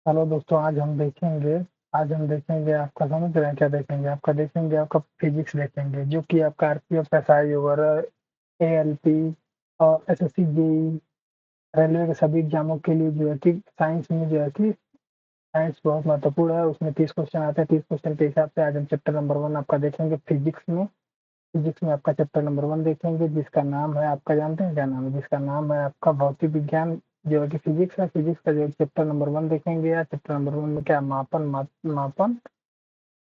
Hello दोस्तों, आज हम देखेंगे आपका समझ रहे हैं क्या देखेंगे? आपका देखेंगे आपका फिजिक्स देखेंगे, जो कि आपका आरपीएफ, एसआई वगैरह, एएलपी और एसएससी, जेईई, रेलवे के सभी एग्जामों के लिए जो है कि साइंस में जो है कि साइंस बहुत महत्वपूर्ण है। उसमें 30 क्वेश्चन आते हैं। 30 क्वेश्चन के हिसाब से आज हम चैप्टर नंबर 1 आपका देखेंगे फिजिक्स में आपका चैप्टर नंबर 1 देखेंगे, जिसका नाम है, आपका जानते हैं क्या नाम है? जिसका नाम है आपका भौतिक विज्ञान, जो है कि फिजिक्स है। फिजिक्स का जो है चैप्टर नंबर 1 देखेंगे। या चैप्टर नंबर 1 में क्या मापन,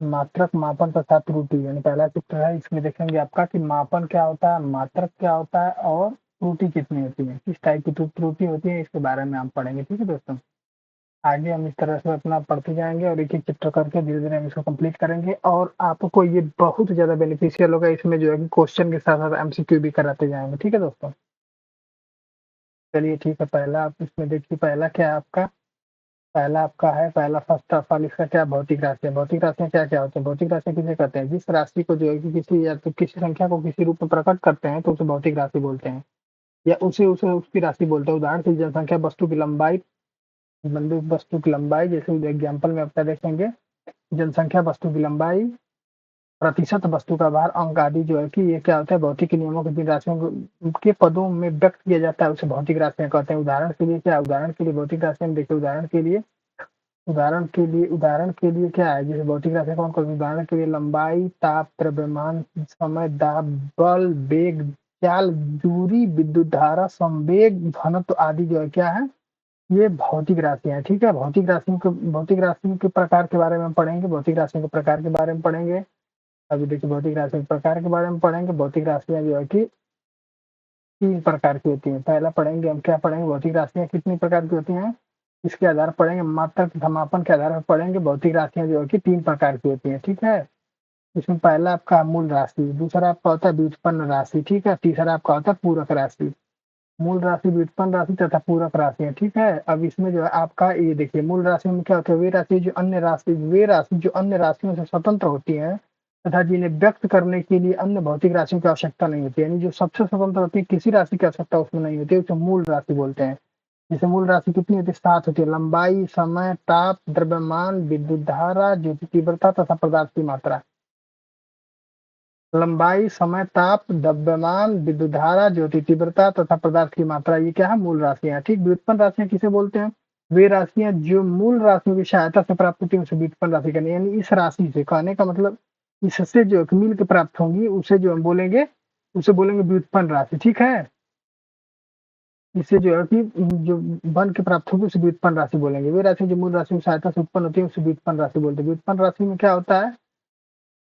मात्रक, मापन तथा त्रुटि, यानी पहला चैप्टर है। इसमें देखेंगे आपका कि मापन क्या होता है, मात्रक क्या होता है और त्रुटि कितनी होती है, किस टाइप की त्रुटि होती है, इसके बारे में हम पढ़ेंगे। ठीक है दोस्तों, आगे हम इस तरह से अपना पढ़ते जाएंगे और एक एक चैप्टर करके धीरे धीरे हम इसको कंप्लीट करेंगे। और आपको ये बहुत ज्यादा बेनिफिशियल होगा। इसमें जो है कि क्वेश्चन के साथ साथ एमसीक्यू भी कराते जाएंगे। ठीक है दोस्तों, चलिए ठीक है। पहला आप इसमें देखिए, पहला क्या है आपका? पहला आपका है, पहला फर्स्ट ऑफ ऑल इसका क्या, भौतिक राशियां। भौतिक राशियां क्या क्या होती है? भौतिक राशियां किसे कहते हैं? जिस राशि को जो है कि किसी, या तो किसी संख्या को किसी रूप में प्रकट करते हैं तो उसे भौतिक राशि बोलते हैं, या उसे उसे उसकी राशि बोलते हैं। उदाहरण के जनसंख्या, वस्तु की लंबाई, बंदूक वस्तु की लंबाई, जैसे एग्जाम्पल में आपका देखेंगे, जनसंख्या, वस्तु की लंबाई, प्रतिशत, वस्तु का भार, अंक आदि, जो है कि ये क्या होता है, भौतिक नियमों के जिन राशियों के पदों में व्यक्त किया जाता है उसे भौतिक राशियां कहते हैं। उदाहरण के लिए क्या, उदाहरण के लिए भौतिक राशियां देखिए, उदाहरण के लिए क्या है, जैसे भौतिक राशि कौन कौन? उदाहरण के लिए लंबाई, ताप, द्रव्यमान, समय, दाब, बल, वेग, चाल, दूरी, विद्युत धारा, संवेग, घनत्व आदि जो है क्या है, ये भौतिक राशियां हैं। ठीक है, भौतिक राशियों के प्रकार के बारे में हम पढ़ेंगे। भौतिक राशियों के प्रकार के बारे में पढ़ेंगे। अभी देखिए, भौतिक राशियों के प्रकार के बारे में पढ़ेंगे। भौतिक राशियां जो है कि 3 प्रकार की होती हैं। पहला पढ़ेंगे हम, क्या पढ़ेंगे, भौतिक राशियां कितनी प्रकार की होती हैं, इसके आधार पर पढ़ेंगे। मात्रक तथा मापन के आधार पर पढ़ेंगे। भौतिक राशियां जो है कि 3 प्रकार की होती हैं। ठीक है, इसमें पहला आपका मूल राशि, दूसरा आपका होता है व्युत्पन्न राशि, ठीक है, तीसरा आपका होता है पूरक राशि। मूल राशि, व्युत्पन्न राशि तथा पूरक राशि है। ठीक है, अब इसमें जो है आपका ये देखिए, मूल राशि में क्या होता है, वे राशि जो अन्य राशियों से स्वतंत्र होती हैं तथा जिन्हें व्यक्त करने के लिए अन्य भौतिक राशियों की आवश्यकता नहीं होती, यानी जो सबसे स्वतंत्र होती है, किसी राशि की आवश्यकता उसमें नहीं होती, उसे मूल राशि बोलते हैं। जैसे मूल राशि कितनी होती है? 7 होती है। लंबाई, समय, ताप, द्रव्यमान, विद्युत धारा, ज्योति तीव्रता तथा पदार्थ की मात्रा। लंबाई, समय, ताप, द्रव्यमान, विद्युत धारा, ज्योति तीव्रता तथा पदार्थ की मात्रा, ये क्या है, मूल राशियां। ठीक, व्युत्पन्न राशियां किसे बोलते हैं? वे राशियां जो मूल राशियों की सहायता से प्राप्त होती है उसे व्युत्पन्न राशि कहते हैं। यानी इस राशि से, कहने का मतलब इससे जो मिल के प्राप्त होंगी उसे जो हम बोलेंगे, उसे बोलेंगे व्युत्पन्न राशि। ठीक है, इससे जो है कि जो बन के प्राप्त होगी उसे व्युत्पन्न राशि बोलेंगे। वे राशि जो मूल राशि की सहायता से उत्पन्न होती है उसे व्युत्पन्न राशि बोलते हैं। व्युत्पन्न राशि में क्या होता है?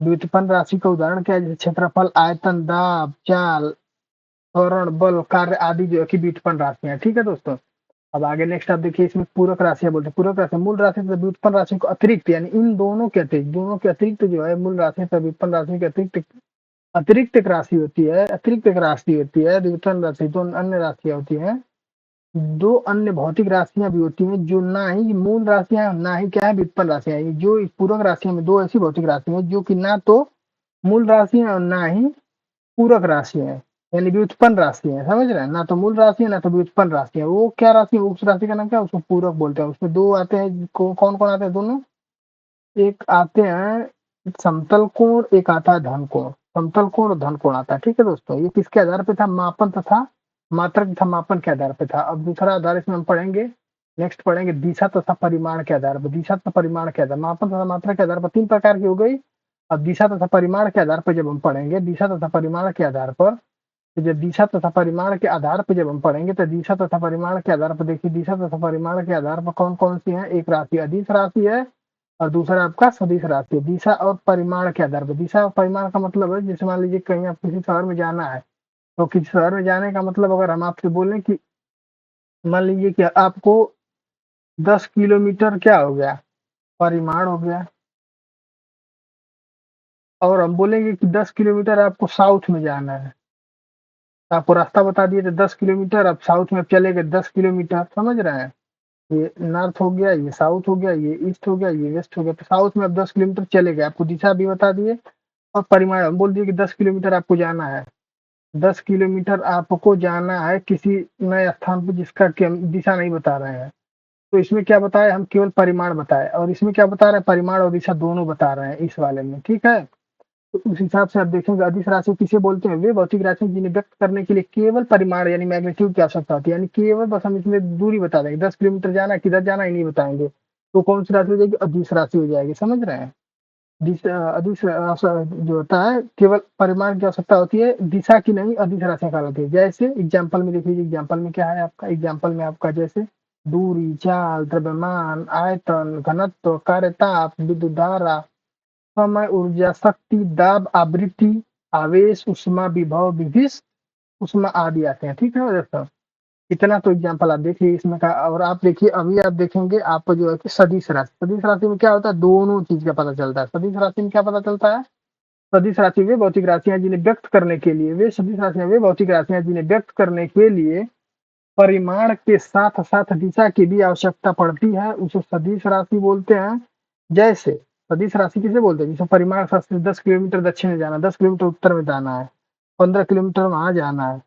व्युत्पन्न राशि का उदाहरण क्या है? जैसे क्षेत्रफल, आयतन, दाब, चाल, त्वरण, बल, कार्य आदि जो है कि व्युत्पन्न राशि है। ठीक है दोस्तों, अब आगे नेक्स्ट आप देखिए, इसमें पूरक राशियां बोलते हैं। पूरक राशि, मूल राशि तथा व्युत्पन्न राशि को अतिरिक्त, यानी इन दोनों के अतिरिक्त जो है, मूल राशि तथा व्युत्पन्न राशि के अतिरिक्त अतिरिक्त एक राशि होती है, अतिरिक्त एक राशि होती है व्युत्पन्न राशि। दो अन्य राशियां होती हैं, दो अन्य भौतिक राशियां भी होती हैं, जो ना ही मूल राशियां, ना ही क्या है, व्युत्पन्न राशियां। जो इस पूरक राशियों में दो ऐसी भौतिक राशि हैं जो कि ना तो मूल राशि है और ना ही पूरक राशि है, यानी व्युत्पन्न राशि है। समझ रहे हैं, ना तो मूल राशि है ना तो व्युत्पन्न राशि है। वो क्या राशि है? उस राशि का नाम क्या है? उसको पूरक बोलते हैं। उसमें दो आते हैं, कौन कौन आते हैं दोनों? एक आते हैं समतल कोण, एक आता है धन कोण। समतल कोण और धन कोण आता है। ठीक है दोस्तों, ये किसके आधार पे था? मापन तथा मात्रक तथा मापन के आधार पे था। अब दूसरा आधार इसमें हम पढ़ेंगे, नेक्स्ट पढ़ेंगे दिशा तथा परिमाण के आधार पर। दिशा तथा परिमाण के आधार, मापन तथा मात्रा के आधार पर 3 प्रकार की हो गई। अब दिशा तथा परिमाण के आधार पर जब हम पढ़ेंगे, दिशा तथा परिमाण के आधार पर, तो जब दिशा तथा परिमाण के आधार पर जब हम पढ़ेंगे, तो दिशा तथा परिमाण के आधार पर देखिए, दिशा तथा परिमाण के आधार पर कौन कौन सी है? एक राशि अदिश राशि है और दूसरा आपका सदिश राशि है। दिशा और परिमाण के आधार पर, दिशा और परिमाण का मतलब है, जैसे मान लीजिए कहीं आप किसी शहर में जाना है, तो किसी शहर में जाने का मतलब, अगर हम आपसे बोलें कि मान लीजिए कि आपको 10 किलोमीटर क्या हो गया, परिमाण हो गया, और हम बोलेंगे कि 10 किलोमीटर आपको साउथ में जाना है, तो आपको रास्ता बता दिए, तो 10 किलोमीटर अब साउथ में चले गए, 10 किलोमीटर। समझ रहे हैं, ये नॉर्थ हो गया, ये साउथ हो गया, ये ईस्ट हो गया, ये वेस्ट हो गया। तो साउथ में अब 10 किलोमीटर चले गए, आपको दिशा भी बता दिए और परिमाण हम बोल दिए कि 10 किलोमीटर आपको जाना है। 10 किलोमीटर आपको जाना है किसी नए स्थान पर जिसका कि हम दिशा नहीं बता रहे हैं। तो इसमें क्या बताया, हम केवल परिमाण बताए, और इसमें क्या बता रहे हैं, परिमाण और दिशा दोनों बता रहे हैं इस वाले में, ठीक है। तो उस हिसाब से आप देखेंगे अदिश राशि किसे बोलते हैं, वे भौतिक राशि जिन्हें व्यक्त करने के लिए केवल परिमाण यानी मैग्नीट्यूड की आवश्यकता होती है, यानी केवल बस हम इसमें दूरी बता देंगे, 10 किलोमीटर जाना है, किधर जाना है, नहीं बताएंगे, तो कौन सी राशि हो जाएगी, अदिश राशि हो जाएगी, समझ रहे हैं। अदिश जो होता है केवल परिमाण की आवश्यकता होती है, दिशा की नहीं, अदिश राशियां कहलाती है। जैसे एग्जाम्पल में देखिए, एग्जाम्पल में क्या है आपका, एग्जाम्पल में आपका जैसे दूरी, चाल, द्रव्यमान, आयतन, घनत्व, कार्यताप, विद्युत धारा, समय, ऊर्जा, शक्ति, दाब, आवृत्ति, आवेश, उष्मा, विभव, विभीष, उष्मा आदि आते हैं, ठीक है दोस्तों। इतना तो एग्जाम्पल आप देखिए इसमें का, और आप देखिए अभी आप देखेंगे आपको जो है कि सदिश राशि, सदिश राशि में क्या होता है, दोनों चीज का पता चलता है। सदिश राशि में क्या पता चलता है, सदिश राशि वे भौतिक राशियां जिन्हें व्यक्त करने के लिए, वे सदिश राशियां वे भौतिक राशियां जिन्हें व्यक्त करने के लिए परिमाण के साथ साथ दिशा की भी आवश्यकता पड़ती है, उसे सदिश राशि बोलते हैं। जैसे सदिश राशि किसे बोलते हैं, जैसे परिमाण शास्त्र 10 किलोमीटर दक्षिण में जाना, 10 किलोमीटर उत्तर में जाना है, 15 किलोमीटर वहां जाना है,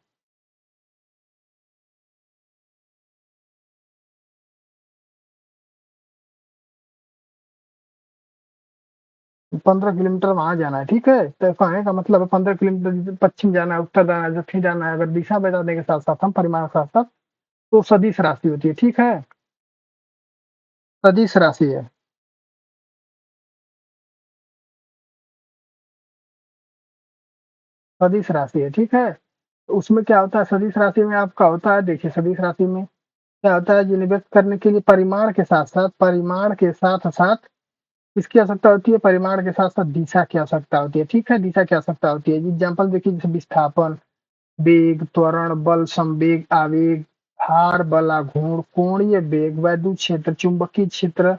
15 किलोमीटर वहां जाना है, ठीक है। तो कहने का मतलब है 15 किलोमीटर पश्चिम जाना है, उत्तर जाना है, दक्षिण जाना है, अगर दिशा बताने के साथ साथ हम परिमाण के साथ साथ, तो सदिश राशि होती है, ठीक है। सदिश राशि है, सदिश राशि है, ठीक है। तो उसमें क्या होता है, सदिश राशि में आपका होता है, देखिए सदिश राशि में क्या होता है, जिन्हें व्यक्त करने के लिए परिमाण के साथ साथ, परिमाण के साथ साथ किसकी आवश्यकता होती है, परिमाण के साथ साथ दिशा की आवश्यकता होती है, ठीक है। दिशा की आवश्यकता होती है, एग्जाम्पल देखिए, जैसे विस्थापन, वेग, त्वरण, बल, संवेग, आवेग, भार, बल, आघूर्ण, कोणीय वेग, वैद्युत क्षेत्र, चुंबकीय क्षेत्र,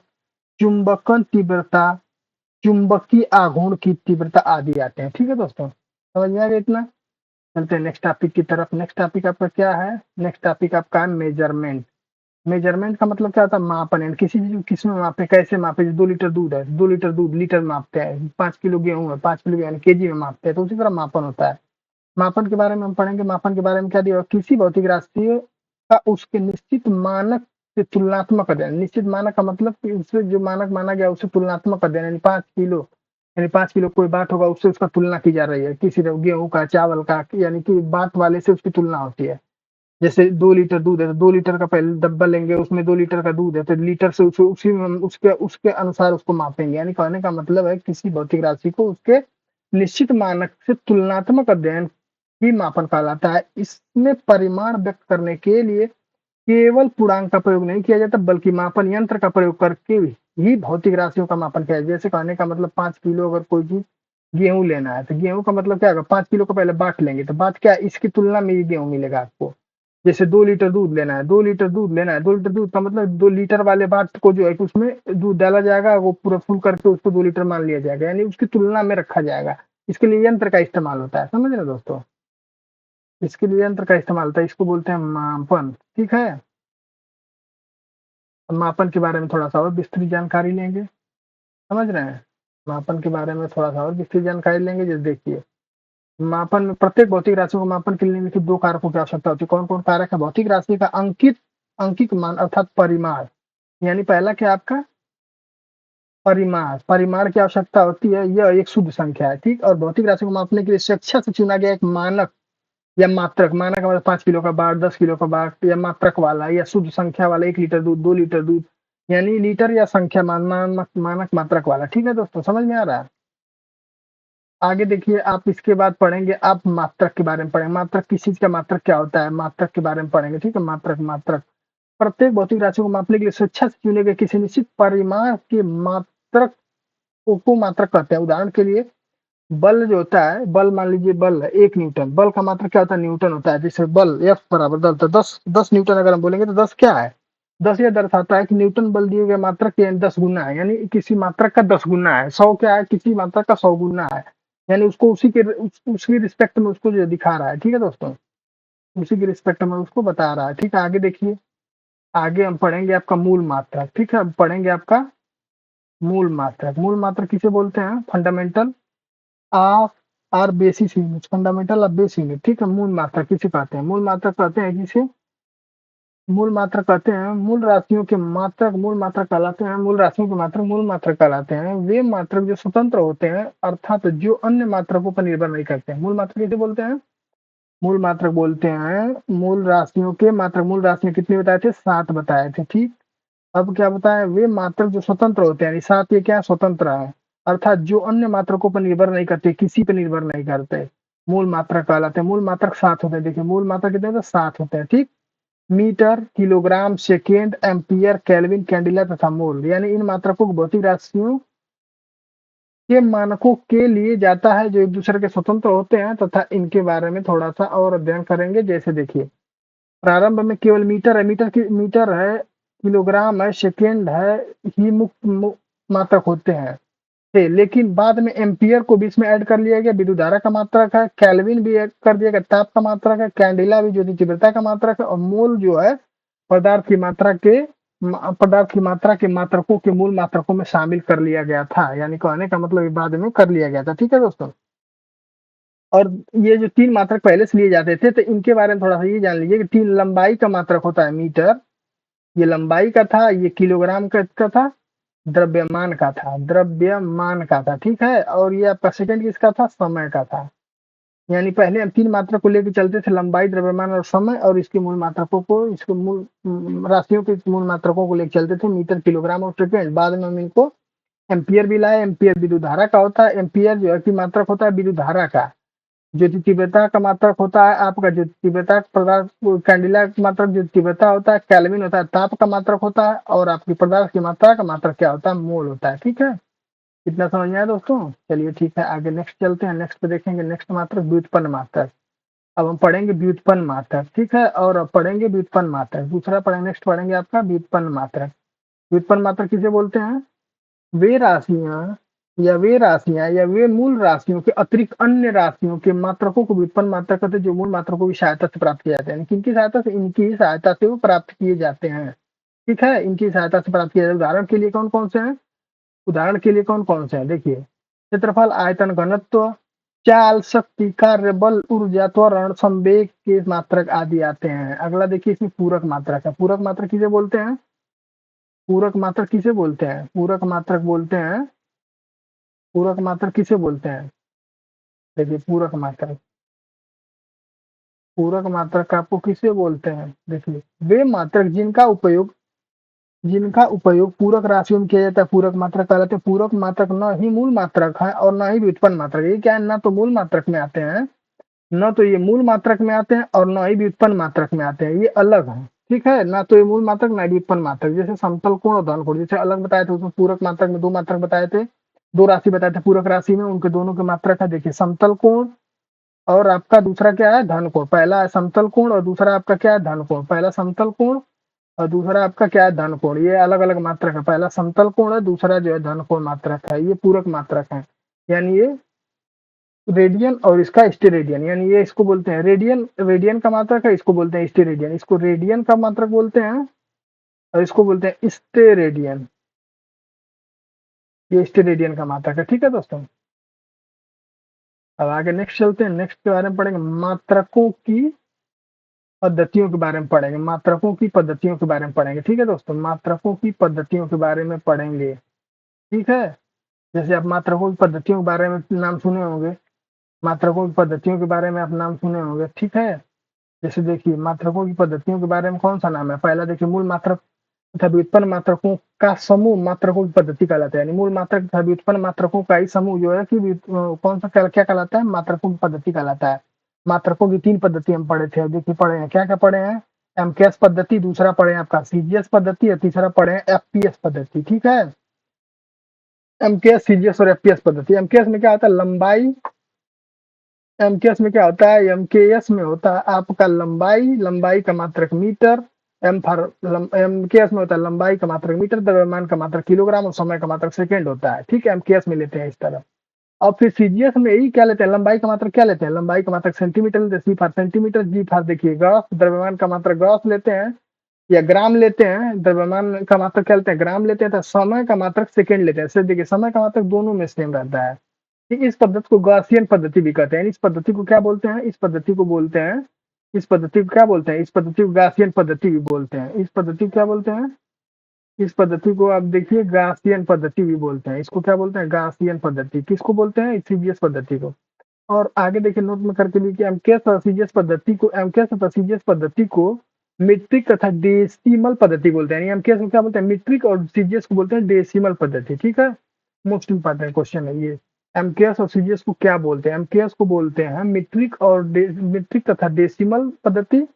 चुंबकन तीव्रता, चुंबकीय आघूर्ण की तीव्रता आदि आते हैं, ठीक है दोस्तों, समझ में आ गया इतना। चलते हैं नेक्स्ट टॉपिक की तरफ। नेक्स्ट टॉपिक आपका क्या है, नेक्स्ट टॉपिक आपका है मेजरमेंट। मेजरमेंट का मतलब क्या होता है, मापन, यानी किसी चीज को किस में मापे, कैसे मापे, 2 लीटर दूध है, 2 लीटर दूध लीटर में मापते हैं, 5 किलो गेहूं है, 5 किलो यानी केजी में मापते हैं, तो उसी तरह मापन होता है। मापन के बारे में हम पढ़ेंगे, मापन के बारे में क्या दिया, किसी भौतिक राशि का उसके निश्चित मानक से तुलनात्मक अध्ययन, निश्चित मानक का मतलब कि उससे जो मानक माना गया उससे तुलनात्मक अध्ययन, यानी 5 किलो, यानी 5 किलो कोई बात होगा उससे उसका तुलना की जा रही है, किसी गेहूं का, चावल का, यानी कि बात वाले से उसकी तुलना होती है। जैसे 2 लीटर दूध है, तो 2 लीटर का पहले डब्बा लेंगे, उसमें 2 लीटर का दूध है, तो लीटर से उसी में उसके उसके अनुसार उसको मापेंगे, यानी कहने का मतलब है किसी भौतिक राशि को उसके निश्चित मानक से तुलनात्मक अध्ययन ही मापन कहलाता है। इसमें परिमाण व्यक्त करने के लिए केवल पूर्णांक का प्रयोग नहीं किया जाता, बल्कि मापन यंत्र का प्रयोग करके ही भौतिक राशियों का मापन किया जाता है। जैसे कहने का मतलब 5 किलो अगर कोई चीज गेहूं लेना है, तो गेहूं का मतलब क्या होगा, 5 किलो को पहले बांट लेंगे, तो बात क्या है, इसकी तुलना में ये गेहूं मिलेगा आपको। जैसे 2 लीटर दूध लेना है, 2 लीटर दूध लेना है, 2 लीटर दूध का मतलब 2 लीटर वाले बाट को जो है कि उसमें दूध डाला जाएगा, वो पूरा फुल करके उसको 2 लीटर मान लिया जाएगा, यानी उसकी तुलना में रखा जाएगा। इसके लिए यंत्र का इस्तेमाल होता है, समझ रहे दोस्तों। इसके लिए यंत्र का इस्तेमाल होता है, इसको बोलते हैं मापन, ठीक है। अब मापन के बारे में थोड़ा सा और विस्तृत जानकारी लेंगे, समझ रहे हैं। मापन के बारे में थोड़ा सा और विस्तृत जानकारी लेंगे, जैसे देखिए, मापन में प्रत्येक भौतिक राशि को मापन के लिए निम्नलिखित 2 कारकों की आवश्यकता होती है। कौन कौन कारक है, भौतिक राशि का अंकित अंकित मान अर्थात परिमाण, यानी पहला क्या आपका परिमाण, परिमाण की आवश्यकता होती है, यह एक शुद्ध संख्या है, ठीक। और भौतिक राशि को मापने के लिए स्वेच्छा से चुना गया एक मानक या मात्रक, मानक का मतलब 5 किलो का बाट, 10 किलो का बाट, या मात्रक वाला या शुद्ध संख्या वाला 1 लीटर दूध, 2 लीटर दूध, यानी लीटर या संख्या मानक मात्रक वाला, ठीक है दोस्तों, समझ में आ रहा है। आगे देखिए, आप इसके बाद पढ़ेंगे, आप मात्रक के बारे में पढ़ेंगे, मात्रक किस चीज का मात्रक क्या होता है, मात्रक के बारे में पढ़ेंगे, ठीक है। मात्रक, मात्रक प्रत्येक भौतिक राशि को मापने के लिए स्वेच्छा से चुने गए किसी निश्चित परिमाण के मात्रक को मात्रक कहते हैं। उदाहरण के लिए बल जो होता है, बल मान लीजिए बल है 1 न्यूटन, बल का मात्रक क्या होता है, न्यूटन होता है। जैसे बल एफ बराबर दल, तो 10 न्यूटन अगर हम बोलेंगे तो 10 क्या है, 10 ये दर्शाता है कि न्यूटन बल दिए गए मात्रक के 10 गुना है, यानी किसी मात्रक का 10 गुना है। 100 क्या है, किसी मात्रक का 100 गुना है, यानी उसको उसकी रिस्पेक्ट में उसको जो दिखा रहा है, ठीक है दोस्तों, उसी की रिस्पेक्ट में उसको बता रहा है, ठीक है। आगे देखिए, आगे हम पढ़ेंगे आपका मूल मात्रक, ठीक है। हम पढ़ेंगे आपका मूल मात्रक, मूल मात्रक किसे बोलते हैं, fundamental of are basis unit, fundamental of base unit, ठीक है। मूल मात्रक किसे कहते हैं, मूल मात्रक कहते हैं जिसे मूल मात्रक कहते हैं मूल राशियों के मात्रक, मूल मात्रक कहलाते हैं, मूल राशियों के मात्रक मूल मात्रक कहलाते हैं वे मात्रक जो स्वतंत्र होते हैं, अर्थात जो अन्य मात्रकों पर निर्भर नहीं करते हैं। मूल मात्रक किसे बोलते हैं? मूल मात्रक बोलते हैं मूल राशियों के मात्रक। मूल राशियां कितनी बताए थे? 7 बताए थे, ठीक। अब क्या बताया? वे मात्रक जो स्वतंत्र होते हैं, यानी 7 ये क्या स्वतंत्र है, अर्थात जो अन्य मात्रकों पर निर्भर नहीं करते, किसी पर निर्भर नहीं करते, मूल मात्रक कहलाते हैं। मूल मात्रक 7 होते हैं। देखिए मूल मात्रक कितने होते हैं? 7 होते हैं, ठीक। Metre, kilogram, second, ampere, kelvin, candela तथा मोल, यानी इन मात्रकों को भौतिक राशियों के मानकों के लिए जाता है जो एक दूसरे के स्वतंत्र होते हैं, तथा इनके बारे में थोड़ा सा और अध्ययन करेंगे। जैसे देखिए प्रारंभ में केवल मीटर है, मीटर है, किलोग्राम है, सेकेंड है, ही मुख्य मात्रक होते हैं थे, लेकिन बाद में एम्पियर को बीच में ऐड कर लिया गया, विद्युत धारा का मात्रक है, केल्विन भी ऐड कर दिया गया, ताप का मात्रक है, कैंडिला भी ज्योति तीव्रता का मात्रक है, और मोल जो है पदार्थ की मात्रा के मात्रकों के मूल मात्रकों में शामिल कर लिया गया था। यानी कहने का मतलब ये बाद में कर लिया गया था, ठीक है दोस्तों। और ये जो 3 मात्रक पहले से लिए जाते थे, तो इनके बारे में थोड़ा सा ये जान लीजिए कि 3 लंबाई का मात्रक होता है मीटर, ये लंबाई का था, ये किलोग्राम का था, द्रव्यमान का था, ठीक है। और ये आपका सेकंड किसका था? समय का था। यानी पहले हम 3 मात्रक को लेकर चलते थे, लंबाई, द्रव्यमान और समय, और इसके मूल मात्रकों को, इसके मूल राशियों के मूल मात्रकों को लेकर चलते थे, मीटर, किलोग्राम और सेकेंड। बाद में हम इनको एम्पियर भी लाए। एम्पियर विद्युत धारा का होता है, एम्पियर जो है कि मात्रक होता है विद्युत धारा का। ज्योति तीव्रता का मात्रक होता है आपका, ज्योति तीव्रता पदार्थ, कैंडिला का मात्रक ज्योति तीव्रता होता है, केल्विन होता है ताप का मात्रक होता है, और आपकी पदार्थ की मात्रा का मात्रक क्या होता है? मोल होता है, ठीक है। इतना समझ में आया दोस्तों? चलिए ठीक है, आगे नेक्स्ट चलते हैं। नेक्स्ट पे देखेंगे नेक्स्ट मात्रक व्युत्पन्न मात्रक। अब हम पढ़ेंगे व्युत्पन्न मात्रक, ठीक है। और अब पढ़ेंगे व्युत्पन्न मात्रक, दूसरा पढ़ेंगे, नेक्स्ट पढ़ेंगे आपका व्युत्पन्न मात्रक। व्युत्पन्न मात्रक किसे बोलते हैं? वे राशियां या वे मूल राशियों के अतिरिक्त अन्य राशियों के मात्रकों को व्युत्पन्न मात्रक कहते हैं, जो मूल मात्रकों की सहायता से प्राप्त किए जाते हैं। किनकी सहायता से? इनकी सहायता से वो प्राप्त किए जाते हैं, ठीक है। इनकी सहायता से प्राप्त किए जाते हैं। उदाहरण के लिए कौन कौन से हैं? उदाहरण के लिए कौन कौन से हैं? देखिए क्षेत्रफल, आयतन, घनत्व, चाल, शक्ति, कार्य बल, ऊर्जा, त्वरण, संवेग के मात्रक आदि आते हैं। अगला देखिए इसमें पूरक मात्रक है। पूरक मात्रक किसे बोलते हैं? पूरक मात्रक किसे बोलते हैं? पूरक मात्रक बोलते हैं, पूरक मात्रक किसे बोलते हैं? देखिए पूरक मात्रक आपको किसे बोलते हैं? देखिए वे मात्रक जिनका उपयोग पूरक राशियों में किया जाता है, पूरक मात्रक कहलाते हैं। पूरक मात्रक न ही मूल मात्रक है और न ही व्युत्पन्न मात्रक। ये क्या है? न तो मूल मात्रक में आते हैं, न तो ये मूल मात्रक में आते हैं, और न ही व्युत्पन्न मात्रक में आते हैं, ये अलग है, ठीक है। ना तो ये मूल मात्रक, ना व्युत्पन्न मात्रक। जैसे समतल कोण और धन कोण जैसे अलग बताए थे, उसमें पूरक मात्रक में 2 मात्रक बताए थे, 2 राशि बताए थे पूरक राशि में, उनके दोनों के मात्रक है। देखिए समतल कोण और आपका दूसरा क्या है? धन कोण। पहला है समतल कोण और दूसरा आपका क्या है? धन कोण। पहला समतल कोण और दूसरा आपका क्या है? धन कोण। ये अलग अलग मात्रक है, पहला समतल कोण है, दूसरा जो है धन कोण मात्रक है। ये पूरक मात्रक है, यानी ये रेडियन और इसका स्टेरेडियन, यानी ये इसको बोलते हैं रेडियन, रेडियन का मात्रक है, इसको बोलते हैं स्टेरेडियन। इसको रेडियन का मात्रक बोलते हैं और इसको बोलते हैं स्टेरेडियन। ये स्टेरेडियन का मात्रक है, ठीक है दोस्तों। अब आगे नेक्स्ट चलते हैं। नेक्स्ट के बारे में पढ़ेंगे मात्रकों की पद्धतियों के बारे में पढ़ेंगे, मात्रकों की पद्धतियों के बारे में पढ़ेंगे, ठीक है दोस्तों। मात्रकों की पद्धतियों के बारे में पढ़ेंगे, ठीक है। जैसे आप मात्रकों की पद्धतियों के बारे में नाम सुने होंगे, मात्रकों की पद्धतियों के बारे में आप नाम सुने होंगे, ठीक है। जैसे देखिए मात्रकों की पद्धतियों के बारे में कौन सा नाम है? पहला देखिए मूल मात्रक तथा व्युत्पन्न मात्रकों का समूह मात्रकों की पद्धति कहलाता है। यानी मूल मात्रक तथा व्युत्पन्न मात्रकों का ही समूह जो है कि कौन सा क्या कहलाता है? मात्रकों की पद्धति कहलाता है। मात्रकों की 3 पद्धति हम पढ़े थे, देखिए पढ़े हैं, क्या क्या पढ़े हैं? एमकेएस पद्धति, दूसरा पढ़े हैं आपका सीजीएस पद्धति, और तीसरा पढ़े हैं एफपीएस पद्धति, ठीक है। एमकेएस, सीजीएस और एफपीएस पद्धति। एमकेएस में क्या होता है? लंबाई। एमकेएस में क्या होता है? एमकेएस में होता है आपका लंबाई, लंबाई का मात्रक मीटर। एमकेएस में होता है लंबाई का मात्रक मीटर, द्रव्यमान का मात्रक किलोग्राम और समय का मात्रक सेकेंड होता है, ठीक है। एमकेएस में लेते हैं इस तरह। और फिर सीजीएस में यही क्या लेते हैं? लंबाई का मात्रक क्या लेते हैं? लंबाई का मात्रक सेंटीमीटर लेते हैं, सी फॉर सेंटीमीटर, जी फॉर देखिए ग्राफ, द्रव्यमान का मात्रक ग्राफ लेते हैं या ग्राम लेते हैं, द्रव्यमान का मात्रक क्या लेते हैं? ग्राम लेते हैं, तो समय का मात्रक सेकेंड लेते हैं। इससे देखिए समय का मात्रक दोनों में सेम रहता है, ठीक। इस पद्धति को गॉसियन पद्धति भी कहते हैं। इस पद्धति को क्या बोलते हैं? इस पद्धति को बोलते हैं इस पद्धति को क्या बोलते हैं? इस पद्धति को गासियन पद्धति भी बोलते हैं। इस पद्धति को क्या बोलते हैं? इस पद्धति को आप देखिए गासियन पद्धति भी बोलते हैं। इसको क्या बोलते हैं? गासियन पद्धति। किसको बोलते हैं? सीजीएस पद्धति को। और आगे देखिए नोट में करके लिखिए एमकेएस और सीजीएस पद्धति को, एमकेएस तथा सीजीएस पद्धति को मीट्रिक तथा डेसिमल पद्धति बोलते हैं। एमकेएस को क्या बोलते हैं? मीट्रिक, और सीजीएस को बोलते हैं डेसिमल पद्धति। ठीक है, मोस्ट इंपॉर्टेंट क्वेश्चन है ये। एमकेएस और सीजीएस को क्या बोलते हैं? एमकेएस को बोलते हैं मीट्रिक और मीट्रिक तथा डेसिमल पद्धति।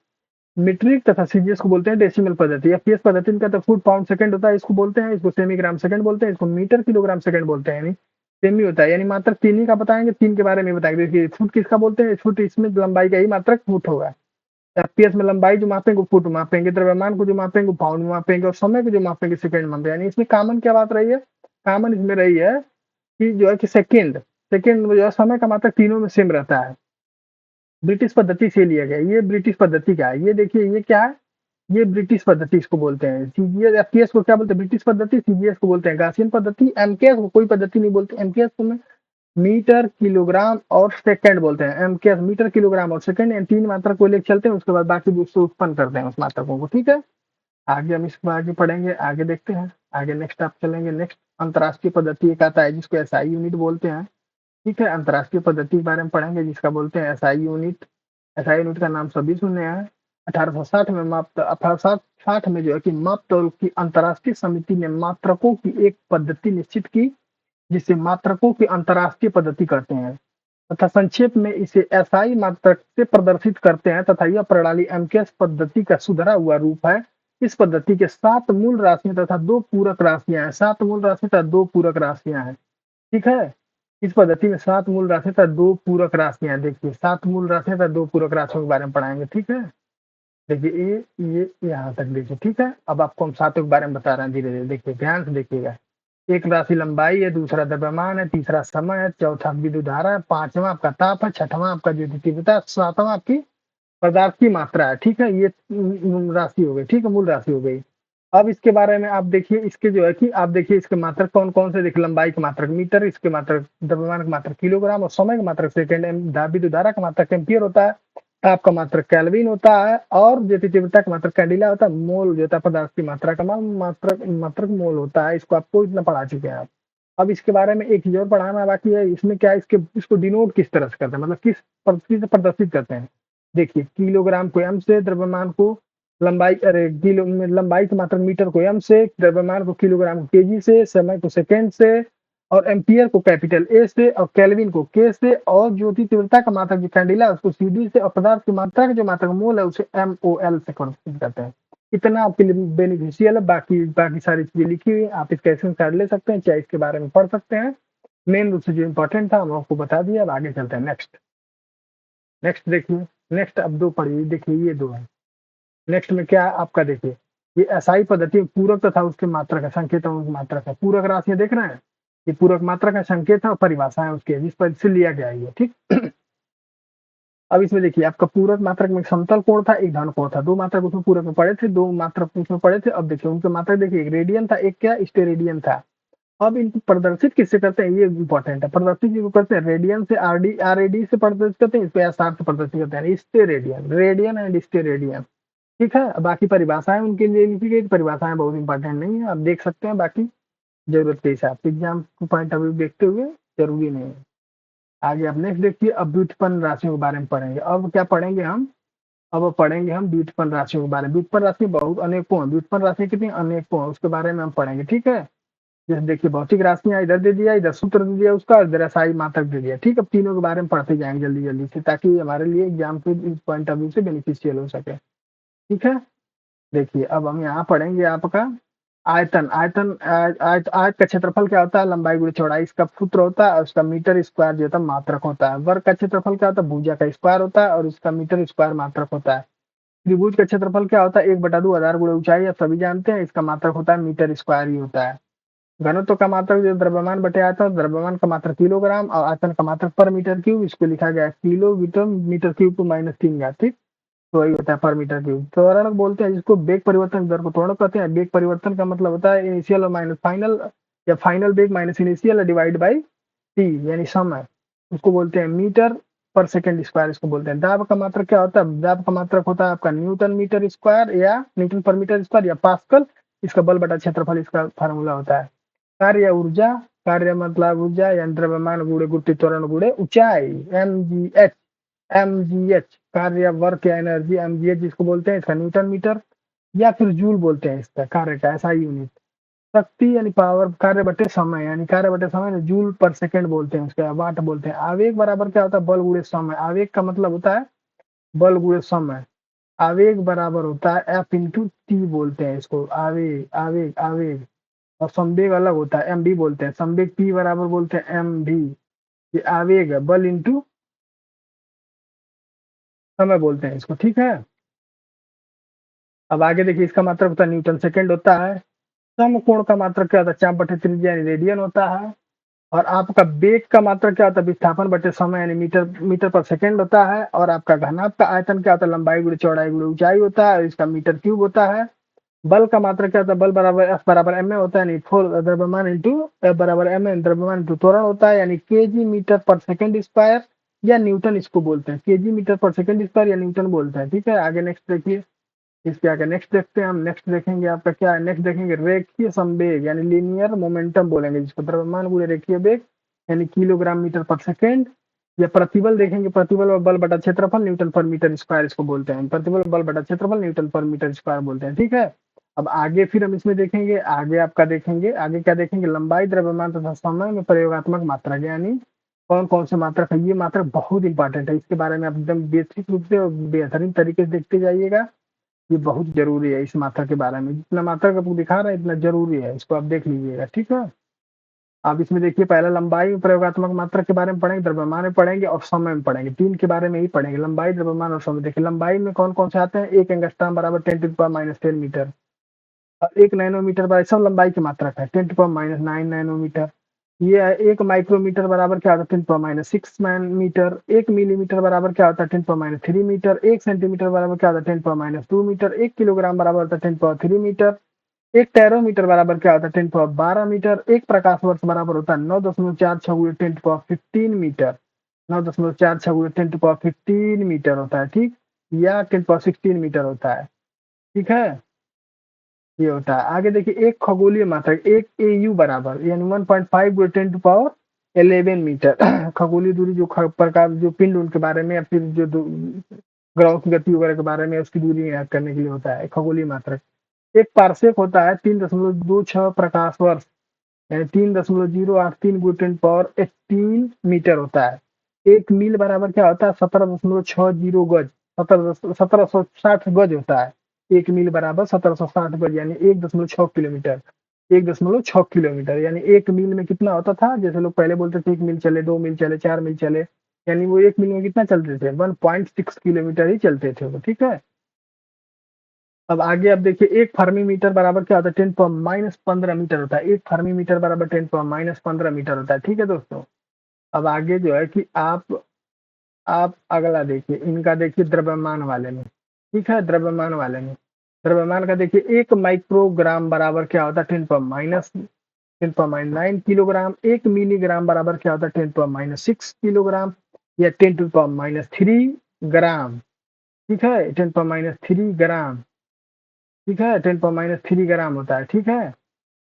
मीट्रिक तथा सीजीएस को बोलते हैं डेसिमल पद्धति। एफपीएस पद्धति में क्या फुट पाउंड सेकंड होता है, इसको बोलते हैं। इसको सेमीग्राम सेकंड बोलते हैं। इसको मीटर किलोग्राम सेकंड बोलते हैं। यानी सेमी होता है, यानी मात्रक तीन ही का बताएंगे, तीन के बारे में बताएंगे। देखिए फुट किसका बोलते हैं? फुट इसमें लंबाई का ही मात्रक फुट होगा। एफपीएस में लंबाई जो मापेंगे वो फुट मापेंगे, द्रव्यमान को जो मापेंगे वो पाउंड में मापेंगे, और समय को जो मापेंगे सेकंड मापेंगे। यानी इसमें कॉमन क्या बात रही है? कॉमन इसमें रही है कि जो है कि सेकंड, सेकंड में जो है समय का मात्रक तीनों में सेम रहता है। ब्रिटिश पद्धति से लिया गया, ये ब्रिटिश पद्धति का है। ये देखिए ये क्या है? ये ब्रिटिश पद्धति इसको बोलते हैं। सीजीएस एफपीएस को क्या बोलते हैं? ब्रिटिश पद्धति। सीजीएस को बोलते हैं गासियन पद्धति। एमकेएस को कोई पद्धति नहीं बोलते। एमकेएस को में मीटर किलोग्राम और सेकंड बोलते हैं। एमकेएस मीटर किलोग्राम और सेकंड, इन तीन मात्रक को लेकर चलते हैं, उसके बाद बाकी उससे उत्पन्न करते हैं उस मात्रकों को। ठीक है, आगे हम इसको आगे पढ़ेंगे, आगे देखते हैं। आगे नेक्स्ट आप चलेंगे। नेक्स्ट अंतर्राष्ट्रीय पद्धति एक आता है जिसको एसआई यूनिट बोलते हैं। ठीक है, अंतर्राष्ट्रीय पद्धति के बारे में पढ़ेंगे जिसका बोलते हैं एसआई यूनिट। एसआई यूनिट का नाम सभी सुने हैं। 1860 में 1860 में जो है कि मापतौल की अंतर्राष्ट्रीय समिति ने मात्रकों की एक पद्धति निश्चित की, जिसे मात्रकों की अंतर्राष्ट्रीय पद्धति कहते हैं, तथा संक्षेप में इसे एसआई मात्रक से प्रदर्शित करते हैं, तथा यह प्रणाली एमकेएस पद्धति का सुधरा हुआ रूप है। इस पद्धति के 7 मूल राशियां तथा 2 पूरक राशियां हैं। 7 मूल राशि तथा 2 पूरक राशियां हैं। ठीक है, इस पद्धति में 7 मूल राशि तथा 2 पूरक राशियां। देखिए 7 मूल राशि तथा 2 पूरक राशियों के बारे में पढ़ाएंगे। ठीक है, देखिए ये यहाँ तक देखिए। ठीक है, अब आपको हम सातों के बारे में बता रहे हैं धीरे धीरे। देखिए ध्यान से देखिएगा। एक राशि लंबाई है, दूसरा द्रव्यमान है, तीसरा समय है, चौथा विद्युत धारा है, पांचवा आपका ताप है, छठवां आपका ज्योति तीव्रता है, सातवां आपकी पदार्थ की मात्रा है। ठीक है, ये राशि हो गई। ठीक है, मूल राशि हो गई। अब इसके बारे में आप देखिए, इसके जो है कि आप देखिए इसके मात्रक कौन कौन से। देखिए लंबाई के मात्रक मीटर, इसके मात्रक द्रव्यमान का मात्रक किलोग्राम, और समय का मात्रक सेकंड, विद्युत धारा का मात्रक एम्पियर होता है, ताप का मात्रक केल्विन होता है, और ज्योति तीव्रता का मात्रक कैंडिला होता है। मोल जो होता है पदार्थ की मात्रा का मात्रक मात्रक मोल होता है। इसको आपको इतना पढ़ा चुके हैं आप। अब इसके बारे में एक चीज और पढ़ाना बाकी है। इसमें क्या है, इसको डिनोट किस तरह से करते हैं, मतलब किस पद्धति से प्रदर्शित करते हैं। देखिए किलोग्राम को एम से, द्रव्यमान को लंबाई, अरे किलो में लंबाई के मात्रक मीटर को एम से, द्रव्यमान को किलोग्राम को केजी से, समय को सेकेंड से, और एम्पियर को कैपिटल ए से, और केल्विन को के से, और ज्योति तीव्रता का मात्रक जो कैंडिला उसको सीडी से, और पदार्थ की मात्रा का जो मात्रक मोल है उसे एमओएल से प्रदर्शित करते हैं। इतना आपके लिए बेनिफिशियल है। बाकी बाकी सारी चीजें लिखी हुई, आप इसका स्क्रीनशॉट ले सकते हैं, चाहे इसके बारे में पढ़ सकते हैं। मेन रूप से जो इंपॉर्टेंट था हम आपको बता दिया। अब आगे चलते हैं। नेक्स्ट नेक्स्ट देखिए। नेक्स्ट अब दो पढ़िए। देखिए ये दो है। नेक्स्ट में क्या है आपका, देखिए ये एसआई पद्धति में पूरक तथा उसके मात्रक है, संकेत और मात्रक है। पूरक राशियां देख रहे हैं, ये पूरक मात्रक है, संकेत है और परिभाषा है उसके, जिस पर से लिया गया है ये। ठीक अब इसमें देखिए आपका पूरक मात्रक में समतल कोण था, एक धन कोण था। दो मात्रक उसमें पूरक में पड़े थे, दो मात्रक उसमें पड़े थे। अब देखिए उनके मात्रक देखिए, एक रेडियन था, एक क्या स्टेरेडियन था। अब इनको प्रदर्शित किससे करते हैं, ये इंपॉर्टेंट है। प्रदर्शित जिसको करते हैं रेडियन से, आरएडी से प्रदर्शित करते हैं, इसको एसआर से प्रदर्शित करते हैं। Steradian, radian and steradian. ठीक है, बाकी परिभाषाएं उनके लिए लिखी गई। परिभाषाएं बहुत इंपॉर्टेंट नहीं है, आप देख सकते हैं। बाकी जरूरत के हिसाब से एग्जाम पॉइंट ऑफ व्यू देखते हुए जरूरी नहीं है। आगे आप नेक्स्ट देखिए। अब व्युत्पन्न राशियों के बारे में पढ़ेंगे। अब क्या पढ़ेंगे हम, अब पढ़ेंगे हम व्युत्पन्न राशियों के बारे में। व्युत्पन्न राशि बहुत अनेकों है। व्युत्पन्न राशि कितनी अनेकों है, उसके बारे में हम पढ़ेंगे। ठीक है, जैसे देखिए भौतिक राशियां इधर दे दिया, इधर सूत्र दे दिया उसका, और इधर एसआई मात्रक दे दिया। ठीक है, अब तीनों के बारे में पढ़ते जाएंगे जल्दी जल्दी से, ताकि हमारे लिए एग्जाम के पॉइंट ऑफ व्यू से बेनिफिशियल हो सके। ठीक है, देखिए अब हम यहाँ पढ़ेंगे आपका आयतन। आयत का क्षेत्रफल क्या होता है, लंबाई गुणा चौड़ाई, इसका सूत्र होता है, और उसका मीटर स्क्वायर जो होता है मात्रक होता है। वर्ग का क्षेत्रफल क्या होता है, भुजा का स्क्वायर होता है, और उसका मीटर स्क्वायर मात्रक होता है। त्रिभुज का क्षेत्रफल क्या होता है, 1/2 आधार गुणा ऊंचाई, आप सभी जानते हैं, इसका मात्रक होता है मीटर स्क्वायर ही होता है। घनत्व का मात्रक जो द्रव्यमान बटे आयतन, द्रव्यमान का मात्रक किलोग्राम, और आयतन का मात्रक पर मीटर क्यूब, इसको लिखा गया है किलो मीटर क्यूब को -3 ठीक, तो वही होता है पर मीटर क्यूब। त्वरण बोलते हैं जिसको, वेग परिवर्तन दर को त्वरण कहते हैं। वेग परिवर्तन का मतलब होता है इनिशियल और माइनस फाइनल, या फाइनल वेग minus initial divide by T, यानी समय, उसको बोलते हैं मीटर पर सेकंड स्क्वायर इसको बोलते हैं। दाब का मात्रक क्या होता है? दाब का मात्रक होता है आपका न्यूटन मीटर स्क्वायर या न्यूटन पर मीटर स्क्वायर या पास्कल। इसका बल बटा क्षेत्रफल इसका फार्मूला होता है। कार्य ऊर्जा, कार्य मतलब ऊर्जा या द्रव्यमान गुणे गुरुत्व त्वरण गुणे ऊंचाई, mgh। mgh कार्य वर्क या एनर्जी, mgh जिसको बोलते हैं, इसका न्यूटन मीटर या फिर जूल बोलते हैं इसका कार्य का ऐसा यूनिट। शक्ति यानी पावर, कार्य बटे समय यानी कार्य बटे समय जूल पर सेकंड बोलते हैं, उसका वाट बोलते हैं। आवेग बराबर क्या होता है? बल गुणे समय। आवेग का मतलब होता है बल गुणे समय। आवेग बराबर होता है एफ इंटू टी बोलते हैं इसको। आवेग आवेग आवेग और संवेग अलग होता है, एम भी बोलते हैं। संवेग पी बराबर बोलते हैं एम भी। ये आवेग है, बल इंटू समय बोलते हैं इसको, ठीक है। अब आगे देखिए, इसका मात्रक होता है न्यूटन सेकंड होता है। समकोण का मात्रक क्या होता है? चाप बटे त्रिज्या यानी रेडियन होता है। और आपका वेग का मात्रक क्या होता है? विस्थापन बटे समय यानी मीटर मीटर पर सेकंड होता है। और आपका घनाभ का आयतन क्या होता है? लंबाई गुणे चौड़ाई गुणे ऊंचाई होता है, इसका मीटर क्यूब होता है। बल का मात्रक क्या होता है? बल बराबर एफ बराबर एम ए होता है, यानी फोर द्रव्यमान इंटू एफ बराबर एम ए द्रव्यमान इंटू त्वरण होता है, यानी केजी मीटर पर सेकंड स्क्वायर या न्यूटन इसको बोलते हैं। केजी मीटर पर सेकंड स्क्वायर या न्यूटन बोलते हैं, ठीक है। आगे नेक्स्ट देखिए, इसके आगे नेक्स्ट देखते हैं हम। नेक्स्ट देखेंगे आपका क्या है? नेक्स्ट देखेंगे रेखीय संवेग यानी लीनियर मोमेंटम बोलेंगे जिसको, द्रव्यमान गुणे रेखीय वेग यानी किलोग्राम मीटर पर सेकेंड। या प्रतिबल देखेंगे, प्रतिबल और बल बटा क्षेत्रफल न्यूटन पर मीटर स्क्वायर इसको बोलते हैं। प्रतिबल बल बटा क्षेत्रफल न्यूटन पर मीटर स्क्वायर बोलते हैं, ठीक है। अब आगे फिर हम इसमें देखेंगे, आगे आपका देखेंगे, आगे क्या देखेंगे? लंबाई, द्रव्यमान तथा समय में प्रयोगात्मक मात्रा यानी कौन कौन से मात्रक है। ये मात्रक बहुत इंपॉर्टेंट है, इसके बारे में आप एकदम बेसिक रूप से और बेहतरीन तरीके से देखते जाइएगा। ये बहुत जरूरी है, इस मात्रा के बारे में जितना मात्रा आपको दिखा रहा है इतना जरूरी है, इसको आप देख लीजिएगा, ठीक है। आप इसमें देखिए, पहला लंबाई में प्रयोगात्मक मात्रा के बारे में पढ़ेंगे, द्रव्यमान में पढ़ेंगे और समय में पढ़ेंगे। तीन के बारे में ही पढ़ेंगे, लंबाई, द्रव्यमान और समय। देखिए लंबाई में कौन कौन से आते हैं? एक एंगस्ट्रॉम बराबर 10⁻⁻10 मीटर। और एक नैनोमीटर बराबर, सब लंबाई की मात्रक है, 10⁻9 नैनोमीटर। ये है एक माइक्रोमीटर बराबर क्या होता है? 10⁻6 मीटर। एक मिलीमीटर बराबर क्या होता है? 10⁻3 मीटर। एक सेंटीमीटर बराबर क्या होता है? 10⁻2 मीटर। एक किलोग्राम बराबर होता है 10⁻3 मीटर। एक टेरोमीटर बराबर क्या होता है? 10⁻12 मीटर। एक प्रकाश वर्ष बराबर होता है 9.46 × 10⁻15 मीटर। 9.46 × 10⁻15 मीटर होता है, ठीक। या 10⁻16 मीटर होता है, ठीक है। ये होता है। आगे देखिए, एक खगोलीय मात्रक, एक एयू बराबर यानी 1.5 × 10⁻11 मीटर। खगोलीय दूरी जो प्रकार जो पिंड उनके बारे में या फिर जो ग्रहों की गति वगैरह के बारे में उसकी दूरी याद करने के लिए होता है खगोलीय मात्रक। एक पार्सेक होता है 3.26 प्रकाश वर्ष यानी 3.083 × 10⁻18 मीटर होता है। एक मील बराबर क्या होता है? 17.60 गज। 1760 गज होता है। एक मील बराबर 1760 गज यानी 1.6 किलोमीटर। 1.6 किलोमीटर यानी एक मील में कितना होता था? जैसे लोग पहले बोलते थे 1 मील चले, 2 मील चले, 4 मील चले, यानी वो एक मील में कितना चलते थे? 1.6 किलोमीटर ही चलते थे वो, ठीक है। अब आगे आप देखिए, एक फर्मी मीटर बराबर क्या होता है? 10⁻15 मीटर होता है। एक फर्मी मीटर बराबर 10⁻15 मीटर होता है, ठीक है दोस्तों। अब आगे जो है कि आप अगला देखिए, इनका देखिए द्रव्यमान वाले में, ठीक है। द्रव्यमान वाले में, द्रव्यमान का देखिए, एक माइक्रोग्राम बराबर क्या होता है? 10⁻9 किलोग्राम। एक मिलीग्राम बराबर क्या होता है? 10⁻6 किलोग्राम या 10⁻3 ग्राम, ठीक है। 10⁻3 ग्राम, ठीक है। 10⁻3 ग्राम होता है, ठीक है।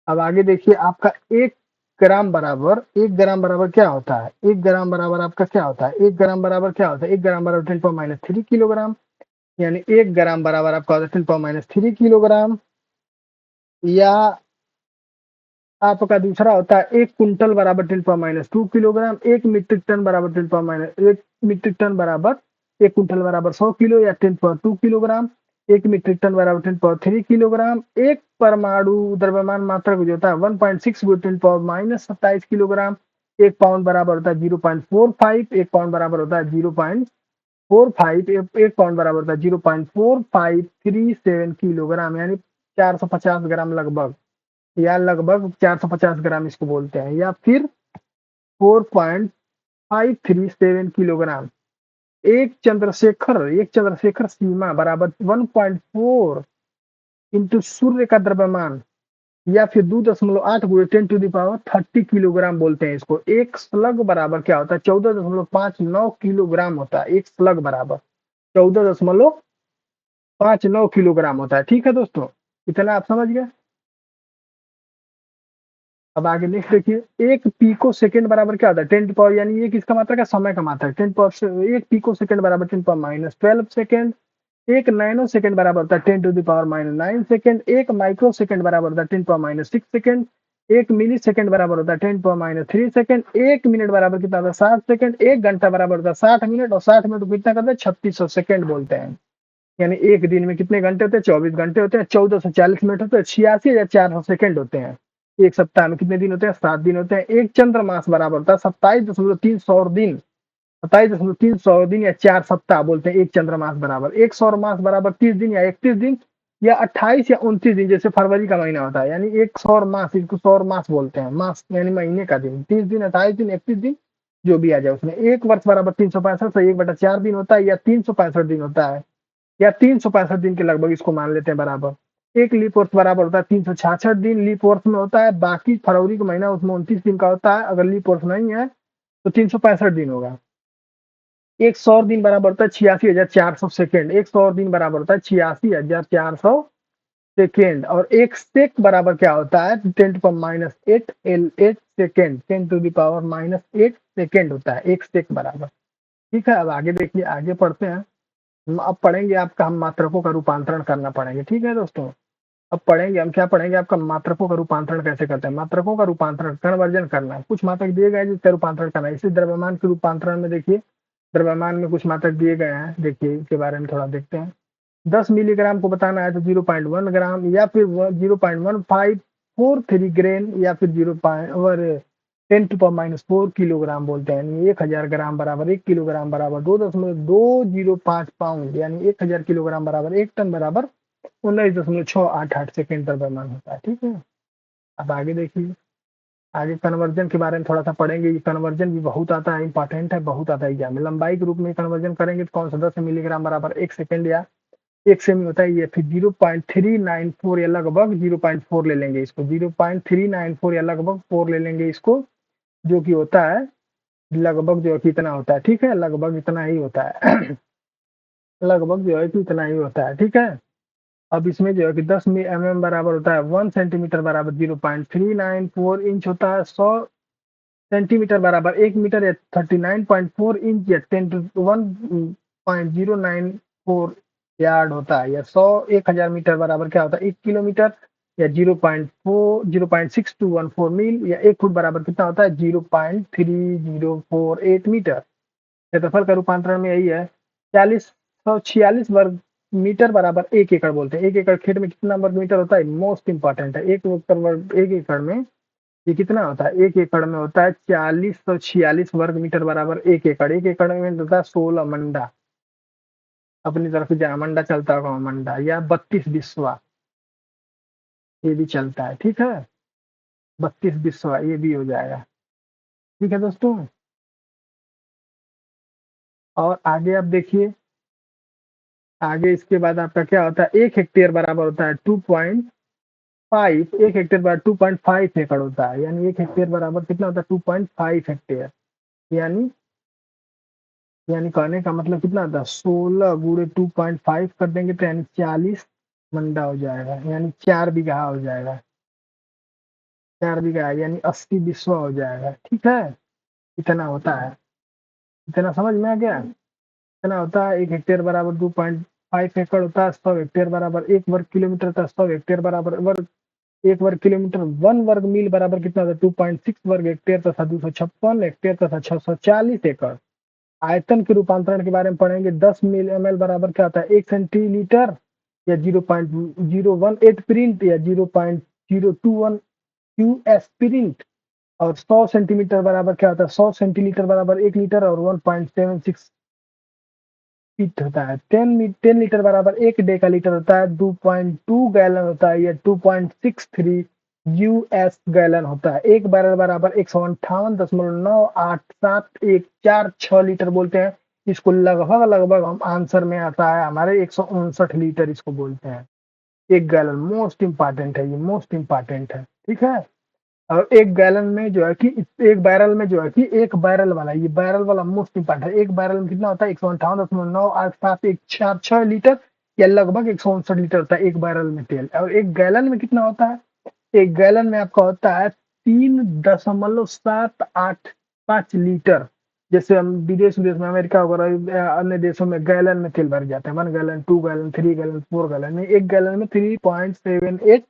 अब आगे देखिए, आपका एक ग्राम बराबर, एक ग्राम बराबर क्या होता है? एक ग्राम बराबर आपका क्या होता है? एक ग्राम बराबर क्या होता है? एक ग्राम बराबर 10⁻3 किलोग्राम यानी एक ग्राम बराबर आपका होता है 10⁻3 किलोग्राम। या आपका दूसरा होता है एक कुंटल बराबर 10⁻2 किलोग्राम। एक मीट्रिक टन बराबर 1 मीट्रिक टन बराबर, एक कुंटल बराबर 100 किलो या 10⁻2 किलोग्राम। एक मीट्रिक टन बराबर 10⁻3 किलोग्राम। एक परमाणु द्रव्यमान मात्रक जो होता है 1.6 × 10⁻27 किलोग्राम। एक पाउंड बराबर होता है 0.45। एक पाउंड बराबर होता है 0.45। एक पाउंड बराबर होता है 0.4537 किलोग्राम यानी 450 ग्राम लगभग, या लगभग 450 ग्राम इसको बोलते हैं। या फिर 4.537 किलोग्राम। एक चंद्रशेखर सीमा बराबर 1.4 इंटू सूर्य का द्रव्यमान या फिर 2.8 गुणे 10⁻30 किलोग्राम बोलते हैं इसको। एक स्लग बराबर क्या होता है? 14.59 किलोग्राम होता है एक स्लग बराबर 14.59 किलोग्राम होता है। ठीक है दोस्तों, इतना आप समझ गए। अब आगे नेक्स्ट देखिए, एक पीको सेकंड बराबर क्या होता है? 10 यानी ये किसका मात्रक है? समय का मात्रक। 10 से एक पीको सेकंड बराबर 10⁻12 सेकंड। एक नैनो सेकंड बराबर होता है 10⁻9 सेकंड। एक माइक्रो सेकंड बराबर होता है 10⁻6 सेकंड। एक मिली सेकंड बराबर होता है 10⁻3 सेकंड। एक मिनट बराबर कितना होता है? 60 सेकंड। एक घंटा बराबर होता है 60 मिनट। और 60 मिनट को कितना करते हैं? 3600 सेकंड बोलते हैं। यानी एक दिन में कितने घंटे होते हैं? 24 घंटे होते हैं। 1440 मिनट होते हैं। 86,400 सेकंड होते हैं। एक सप्ताह में कितने दिन होते हैं? 7 दिन होते हैं। एक चंद्रमास बराबर होता है 27.3 दिन। 27.3 दिन या 4 सप्ताह बोलते हैं एक चंद्रमास बराबर। एक सौर मास बराबर 30 दिन या 31 दिन या 28 या 29 दिन, जैसे फरवरी का महीना होता है। यानी एक सौर मास, इसको सौर मास बोलते हैं। मास यानी महीने का दिन। 30 दिन, 28 दिन, 31 दिन, जो भी आ जाए उसमें। एक वर्ष बराबर 365 से 1/4 दिन होता है या 365 दिन होता है, या 365 दिन के लगभग इसको मान लेते हैं बराबर। एक लीप वर्ष बराबर होता है 366 दिन लीप वर्ष में होता है। बाकी फरवरी का महीना उसमें 29 दिन का होता है। अगर लीप वर्ष नहीं है तो 365 दिन होगा। एक सौर दिन बराबर होता है 86,400 सेकेंड। एक सौर दिन बराबर होता है 86,400 सेकेंड। और एक सेक बराबर क्या होता है? 10⁻8 सेकेंड। 10⁻8 सेकेंड होता है एक सेक बराबर। ठीक है, अब आगे देखिए, आगे पढ़ते हैं। अब पढ़ेंगे आपका, हम मात्रकों का रूपांतरण करना पड़ेंगे। ठीक है दोस्तों, अब पढ़ेंगे हम, क्या पढ़ेंगे? आपका मात्रकों का रूपांतरण कैसे करते हैं। मात्रकों का रूपांतरण, कन्वर्जन करना है। कुछ मात्रक दिए गए हैं जिसका रूपांतरण करना है। इसी द्रव्यमान के रूपांतरण में देखिए, द्रव्यमान में कुछ मात्रक दिए गए हैं, देखिए इसके बारे में थोड़ा देखते हैं। 10 मिलीग्राम को बताना है तो 0.1 ग्राम, या फिर 0.1543 ग्रेन, या फिर 10⁻4 किलोग्राम बोलते हैं। यानी 1000 ग्राम बराबर 1 किलोग्राम बराबर 2.205 पाउंड, यानी 1000 किलोग्राम बराबर 1 टन बराबर 19.688 सेकेंड द्रव्यमान होता है। ठीक है, अब आगे देखिए, आगे कन्वर्जन के बारे में थोड़ा सा पढ़ेंगे। ये कन्वर्जन भी बहुत आता है, इंपॉर्टेंट है, बहुत आता है एग्जाम में। लंबाई के रूप में कन्वर्जन करेंगे तो कौन सा? 10 मिलीग्राम बराबर 1 सेकंड या 1 सेमी होता है। ये फिर 0.394 या लगभग 0.4 ले लेंगे इसको। 0.394 या लगभग 4 ले लेंगे इसको, जो कि होता है लगभग जो है कितना होता है? ठीक है, लगभग इतना ही होता है। लगभग जो है कि इतना ही होता है। ठीक है, अब इसमें जो है कि 10 mm बराबर होता है 1 सेंटीमीटर बराबर 0.394 इंच होता है। 100 सेंटीमीटर बराबर 1 मीटर या 39.4 इंच या 10 to 1.094 यार्ड होता है। या 1000 मीटर बराबर क्या होता है? 1 किलोमीटर या 0.614 मील, या 1 फुट बराबर कितना होता है? 0.3048 मीटर। क्षेत्रफल का रूपांतरण में यही है। 4646 वर्ग मीटर बराबर 1 एकड़ बोलते हैं। 1 एकड़ खेत में कितना वर्ग मीटर होता है? मोस्ट इंपॉर्टेंट है। 1 एकड़ में ये कितना होता है? 1 एकड़ में होता है 4646 वर्ग मीटर बराबर 1 एकड़। 1 एकड़ में होता है 16 मंडा। अपनी तरफ से जहाँ मंडा चलता होगा मंडा, या 32 बिस्वा, ये भी चलता है। ठीक है, 32 बिस्वा ये भी हो जाएगा। ठीक है दोस्तों, और आगे आप देखिए, आगे इसके बाद आपका क्या होता है? 1 हेक्टेयर बराबर होता है 2.5। 1 हेक्टेयर बराबर 2.5 एकड़ होता है। यानी 1 हेक्टेयर बराबर कितना होता है? 2.5 हेक्टेयर। यानी कहने का मतलब कितना होता है? 16 × 2.5 कर देंगे तो यानी 40 मंडा हो जाएगा। यानी 4 बीघा हो जाएगा। 4 बीघा यानी 80 बिस्वा हो जाएगा। ठीक है, इतना होता है। इतना समझ में आ गया? इतना होता है। 1 हेक्टेयर बराबर 2.5 एकड़ होता है। 100 हेक्टेयर बराबर 1 वर्ग किलोमीटर होता है। 100 हेक्टेयर बराबर वर्ग 1 वर्ग किलोमीटर। 1 वर्ग मील बराबर कितना होता है? 2.6 वर्ग हेक्टेयर तथा 256 हेक्टेयर तथा 640 एकड़। आयतन के रूपांतरण के बारे में पढ़ेंगे। 10 ml बराबर क्या होता है? 1 सेंटीलीटर या 0.018 प्रिंट या 0.021 क्यूएस प्रिंट। और 100 सेंटीमीटर बराबर क्या होता है? 100 सेंटीलीटर बराबर 1 लीटर और 1.76 फीट होता है। 10 लीटर बराबर 1 डेका लीटर होता है। 2.2 गैलन होता है, या 2.63 यूएस गैलन होता है। 1 बैरल बराबर 158.9817 लीटर बोलते हैं। इसको लगभग लगभग हम आंसर में आता है हमारे 159 लीटर इसको बोलते हैं। 1 गैलन मोस्ट इम्पोर्टेंट है, ये मोस्ट इम्पोर्टेंट है, ठीक है। और 1 गैलन में जो है कि 1 बैरल में जो है कि 1 बैरल वाला, ये बैरल वाला मोस्ट इम्पोर्टेंट है। 1 बैरल में कितना होता है? 158.9 आसपास 6 लीटर या लगभग 159 लीटर होता है 1 बैरल में तेल। और 1 गैलन में कितना होता है? 1 गैलन में आपका होता है 3.785 लीटर। जैसे हम विदेश विदेश में अमेरिका वगैरह अन्य देशों में गैलन में तेल भरे जाते हैं, 1 गैलन, 2 गैलन, 3 गैलन, 4 गैलन में। 1 गैलन में 3.78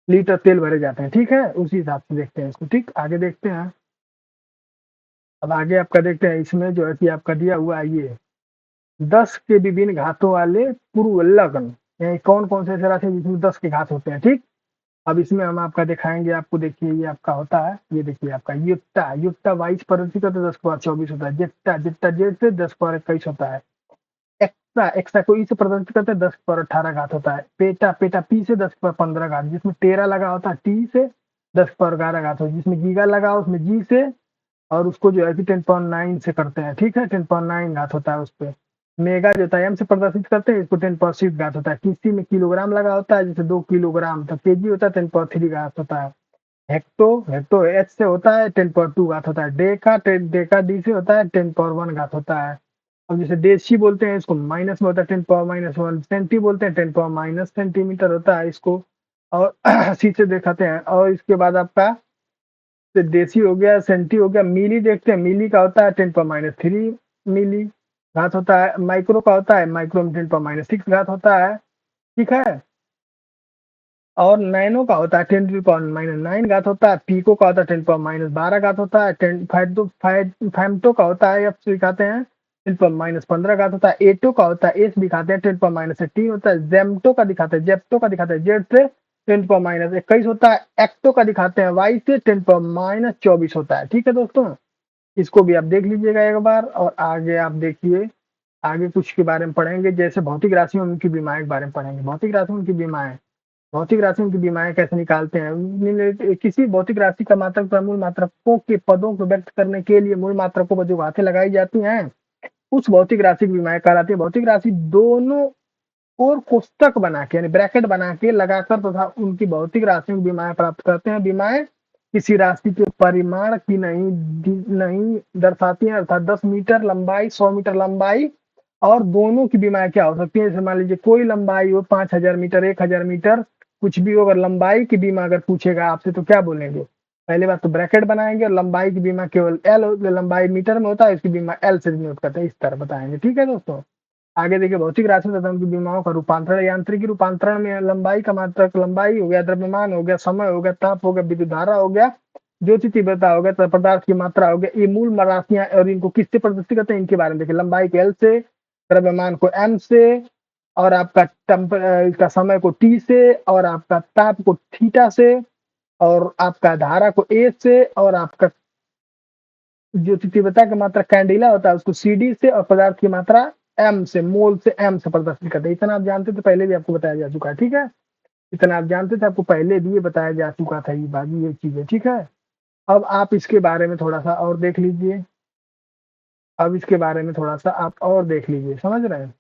लीटर तेल भरे जाते हैं, ठीक है। उसी हिसाब से देखते हैं इसको, ठीक। आगे देखते हैं। अब आगे आपका देखते हैं, इसमें जो है कि आपका दिया हुआ है ये 10 के विभिन्न घातों वाले पूर्व लग्न, यानी कौन कौन से ऐसे राशि हैं जिसमें 10 के घात होते हैं, ठीक। अब इसमें हम आपका दिखाएंगे आपको, देखिए ये आपका होता है, ये देखिए आपका युक्ता, युक्ता 22 परिवर्तित होता है, 10 के बाद 24 होता है। जिट्टा, जिट्टा जेठ से 10 के बाद 21 होता है। एक्सा, एक्सा को ई से प्रदर्शित करते हैं, 10 पर 18 घात होता है। पेटा, पेटा पी से 10 पर 15 घात, जिसमें टेरा लगा होता है टी से 10 पर 11 घात होता है। जिसमें गीगा लगा हो उसमें जी से, और उसको जो है कि 10.9 से करते हैं, ठीक है। 10.9 घात होता है उस पर। मेगा जो होता है एम से प्रदर्शित करते हैं, इसको 10 घात होता है। किसी में किलोग्राम लगा होता है, जैसे 2 किलोग्राम, तो केजी होता है 10.3 घात होता है। हेक्टो, हेक्टो एच से होता है 10.2 घात होता है। डेका, डेका डी से होता है 10 पर 1 घात होता है। अब जैसे देशी बोलते हैं इसको माइनस में होता है 10 पर -1। सेंटी बोलते हैं 10 पर- सेंटीमीटर होता है इसको। और सी से दिखाते हैं। और इसके बाद आपका देसी हो गया, सेंटी हो गया। मिली देखते हैं, मिली का होता है 10 पर -3 मिली घात होता है। माइक्रो का होता है, माइक्रो में 10 पर-6 घात होता है, ठीक है। और नैनो का होता है 10 पर-9 घात होता है। पीको का होता है 10 पर-12 घात होता है। फैमटो का होता है, एफ से दिखाते हैं 10 पर-15 घात होता है। एटो का होता है, एस दिखाते हैं 10 पर-18 होता है। जेमटो का दिखाते हैं, जेप्टो का दिखाते हैं जेड से 10 पर-21 होता है। एक्टो का दिखाते हैं वाई से 10 पर-24 होता है, ठीक है दोस्तों। इसको भी आप देख लीजिएगा एक बार। और आगे आप देखिए, आगे कुछ के बारे में पढ़ेंगे, जैसे भौतिक राशियों उनकी बीमाएं के बारे में पढ़ेंगे। भौतिक राशियों उनकी बीमाएं, भौतिक राशियों की बीमाएं कैसे निकालते हैं। किसी भौतिक राशि का मात्रक तथा मूल मात्रकों के पदों को व्यक्त करने के लिए मूल मात्रकों पर जो घातें लगाई जाती हैं, उस भौतिक राशि की बीमाएं कहलाती है। भौतिक राशि दोनों और कोष्टक बना के, यानी ब्रैकेट बना के लगाकर तथा उनकी भौतिक राशियों की बीमाएं प्राप्त करते हैं। बीमाएं किसी राशि के परिमाण की नहीं दर्शाती हैं, अर्थात 10 मीटर लंबाई, 100 मीटर लंबाई, और दोनों की बीमाएं क्या हो सकती है। जैसे मान लीजिए कोई लंबाई हो 5000 मीटर, 1000 मीटर, कुछ भी हो, अगर लंबाई की बीमा अगर पूछेगा आपसे तो क्या बोलेंगे? पहले बात तो ब्रैकेट बनाएंगे, और लंबाई की बीमा केवल एल, लंबाई मीटर में होता है, इसकी बीमा एल से डिनोट करते हैं, इस तरह बताएंगे, ठीक है दोस्तों। आगे देखिए, भौतिक राशि तथा उनकी बीमाओं का रूपांतरण। यांत्रिकी रूपांतरण में लंबाई का मात्रक, लंबाई हो गया, द्रव्यमान हो गया, समय हो गया, ताप हो गया, विद्युत धारा हो गया, ज्योति तीव्रता हो गया, तथा पदार्थ की मात्रा हो गया। ये मूल राशियां, और इनको किससे प्रदर्शित करते हैं इनके बारे में देखिए। लंबाई को एल से, द्रव्यमान को एम से, और आपका इसका समय को टी से, और आपका ताप को थीटा से, और आपका धारा को ए से, और आपका जो तीव्रता की मात्रा कैंडिला होता है उसको सीडी से, और पदार्थ की मात्रा एम से, मोल से, एम से प्रदर्शित करते हैं। इतना आप जानते थे, पहले भी आपको बताया जा चुका है, ठीक है। इतना आप जानते थे, आपको पहले भी ये बताया जा चुका था, ये बात, ये चीजें, ठीक है। अब आप इसके बारे में थोड़ा सा और देख लीजिए। अब इसके बारे में थोड़ा सा आप और देख लीजिए, समझ रहे हैं।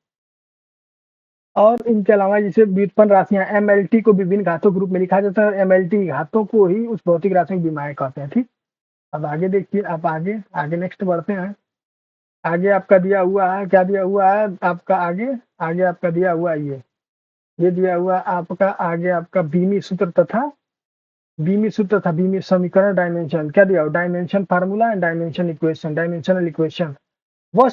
और इनके अलावा जैसे व्युत्पन्न राशियां, एमएलटी को विभिन्न घातों के रूप में लिखा जाता है। एमएलटी घातों को ही उस भौतिक राशि की बीमाएं कहते हैं, ठीक। अब आगे देखिए, आप आगे आगे नेक्स्ट बढ़ते हैं। आगे आपका दिया हुआ है, क्या दिया हुआ है आपका आगे, आगे आपका दिया हुआ है ये दिया हुआ आपका आगे आपका बीमी सूत्र तथा बीमी समीकरण, डायमेंशन क्या दिया हो, dimension formula and dimension equation, dimensional equation. वह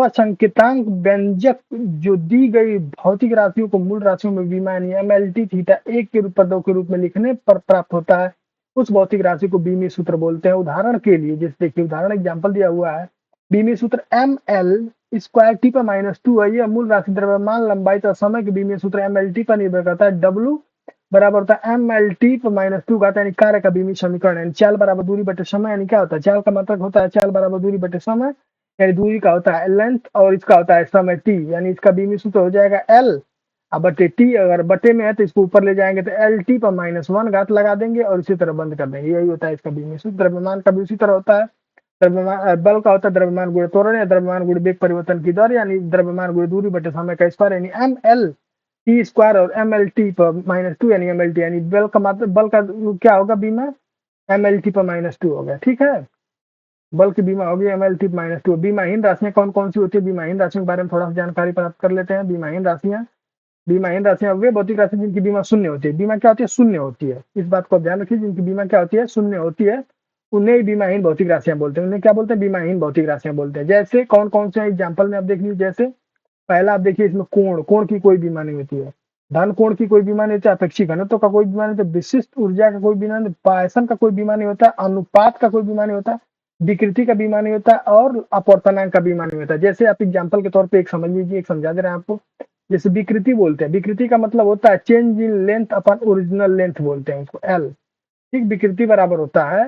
संकेतांक व्यंजक जो दी गई भौतिक राशियों को मूल राशियों में विमा एमएलटी थीटा एक के रूप पदों के रूप में लिखने पर प्राप्त होता है, उस भौतिक राशि को बीमी सूत्र बोलते हैं। उदाहरण के लिए जैसे देखिए, उदाहरण एग्जाम्पल दिया हुआ है। बीमी सूत्र एम एल स्क्वायर टी पर -2 है। यह मूल राशि द्रव्यमान, लंबाई तथा समय के बीमी सूत्र एम एल टी पर निर्भर करता है। डब्ल्यू बराबर होता है एम एल टी पर -2 का, यानी कार्य का बीमी समीकरण, यानी चाल बराबर दूरी बटे समय, यानी क्या होता है, चाल का मतलब होता है चाल बराबर दूरी बटे समय, यानी दूरी का होता है लेंथ, और इसका होता है समय टी, यानी इसका बीमी सूत्र हो जाएगा एल अब बटे टी। अगर बटे में है तो इसको ऊपर ले जाएंगे तो एल टी पर -1 घात लगा देंगे, और इसी तरह बंद कर देंगे। यही होता है इसका बीमी सूत्र। द्रव्यमान का भी उसी तरह होता है। द्रव्यमान बल का होता है द्रव्यमान गुणे त्वरण, या द्रव्यमान गुणे वेग परिवर्तन की दर, यानी द्रव्यमान गुणे दूरी बटे समय का स्क्वायर, यानी एम एल टी स्क्वायर और एम एल टी पर -2 यानी एम एल टी, यानी बल का क्या होगा बीमा, एम एल टी पर -2 हो गया। ठीक है, बल की बीमा होगी एम एल टी -2। बीमाहीन राशियां कौन कौन सी होती है, बीमाहीन राशियों के बारे में थोड़ा सा जानकारी प्राप्त कर लेते हैं। बीमाहीन राशियां वे भौतिक राशि जिनकी बीमा शून्य होती है। बीमा क्या होती है, शून्य होती है, इस बात को ध्यान रखिए, जिनकी बीमा क्या होती है, शून्य होती है, उन्हें बीमाहीन भौतिक राशियां बोलते हैं। उन्हें क्या बोलते हैं, बीमाहीन भौतिक राशियां बोलते हैं। जैसे कौन कौन से एग्जाम्पल में आप देख लीजिए, जैसे पहला आप देखिए, इसमें कोण कोण की कोई बीमा नहीं होती है, धन कोण की कोई बीमा नहीं होती, अपेक्षित घनत्व का कोई बीमा नहीं होता, विशिष्ट ऊर्जा का कोई बीमा नहीं, पायसन का कोई बीमा नहीं होता, अनुपात का कोई बीमा नहीं होता, विकृति का बीमा नहीं होता, और अपवर्तनांक का बीमा नहीं होता। जैसे आप एग्जाम्पल के तौर पे एक समझ लीजिए, एक समझा दे रहे हैं आपको। जैसे विकृति बोलते हैं, विकृति का मतलब होता है change in length upon original length बोलते हैं उसको, एल। ठीक, विकृति बराबर होता है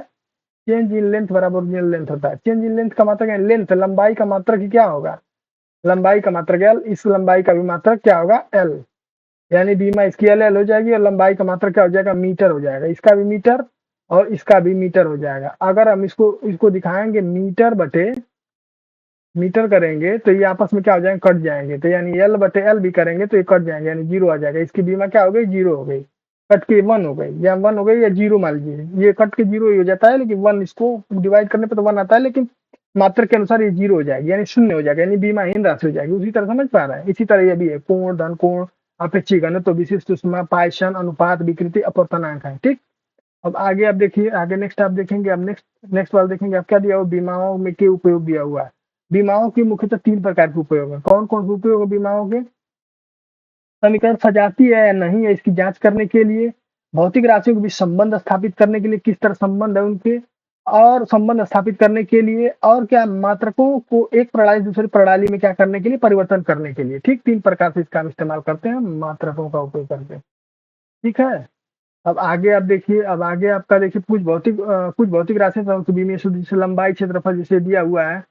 चेंज इन लेंथ बराबर ओरिजिनल लेंथ होता है। चेंज इन लेंथ का मात्रक है लेंथ, लंबाई का मात्रक ही क्या होगा, लंबाई का मात्रक एल, इस लंबाई का भी मात्रक क्या होगा, एल। यानी बीमा इसकी एल एल हो जाएगी, और लंबाई का मात्रक क्या हो जाएगा, मीटर हो जाएगा। इसका भी मीटर और इसका भी मीटर हो जाएगा। अगर हम इसको इसको दिखाएंगे मीटर बटे मीटर करेंगे तो ये आपस में क्या हो जाएंगे, कट जाएंगे। तो यानी एल बटे एल भी करेंगे तो ये कट जाएंगे, यानी जीरो आ जाएगा। इसकी बीमा क्या हो गई, जीरो हो गई, कट के वन हो गई, या वन हो गई या जीरो मान लीजिए। ये कट के जीरो ही हो जाता है, लेकिन वन इसको डिवाइड करने पर तो वन आता है, लेकिन मात्रक के अनुसार ये जीरो हो जाएगी, यानी शून्य हो जाएगा, यानी बीमाहीन राशि हो जाएगी। उसी तरह समझ पा रहा है। इसी तरह ये भी है, कोण, धन कोण, अपेक्षित घनत्व, विशिष्ट ऊष्मा, पायसन, अनुपात, विकृति, अपवर्तनांक है। ठीक, अब आगे आप देखिए, आगे नेक्स्ट आप देखेंगे, अब नेक्स्ट नेक्स्ट वाला देखेंगे, अब क्या दिया हुआ, बीमाओं में के उपयोग दिया हुआ है। बीमाओं के मुख्यतः 3 प्रकार के उपयोग है। कौन कौन से उपयोग है बीमाओं के, समीकरण सजाती है या नहीं है इसकी जांच करने के लिए, भौतिक राशियों के बीच संबंध स्थापित करने के लिए, किस तरह संबंध है उनके, और संबंध स्थापित करने के लिए, और क्या मात्रकों को एक प्रणाली दूसरी प्रणाली में क्या करने के लिए, परिवर्तन करने के लिए। ठीक, 3 प्रकार से इसका हम इस्तेमाल करते हैं मात्रकों का उपयोग करके। ठीक है, अब आगे आप देखिए, अब आगे आपका देखिए, कुछ भौतिक राशि बीमी शुद्ध, जैसे लंबाई, क्षेत्रफल, जैसे दिया हुआ है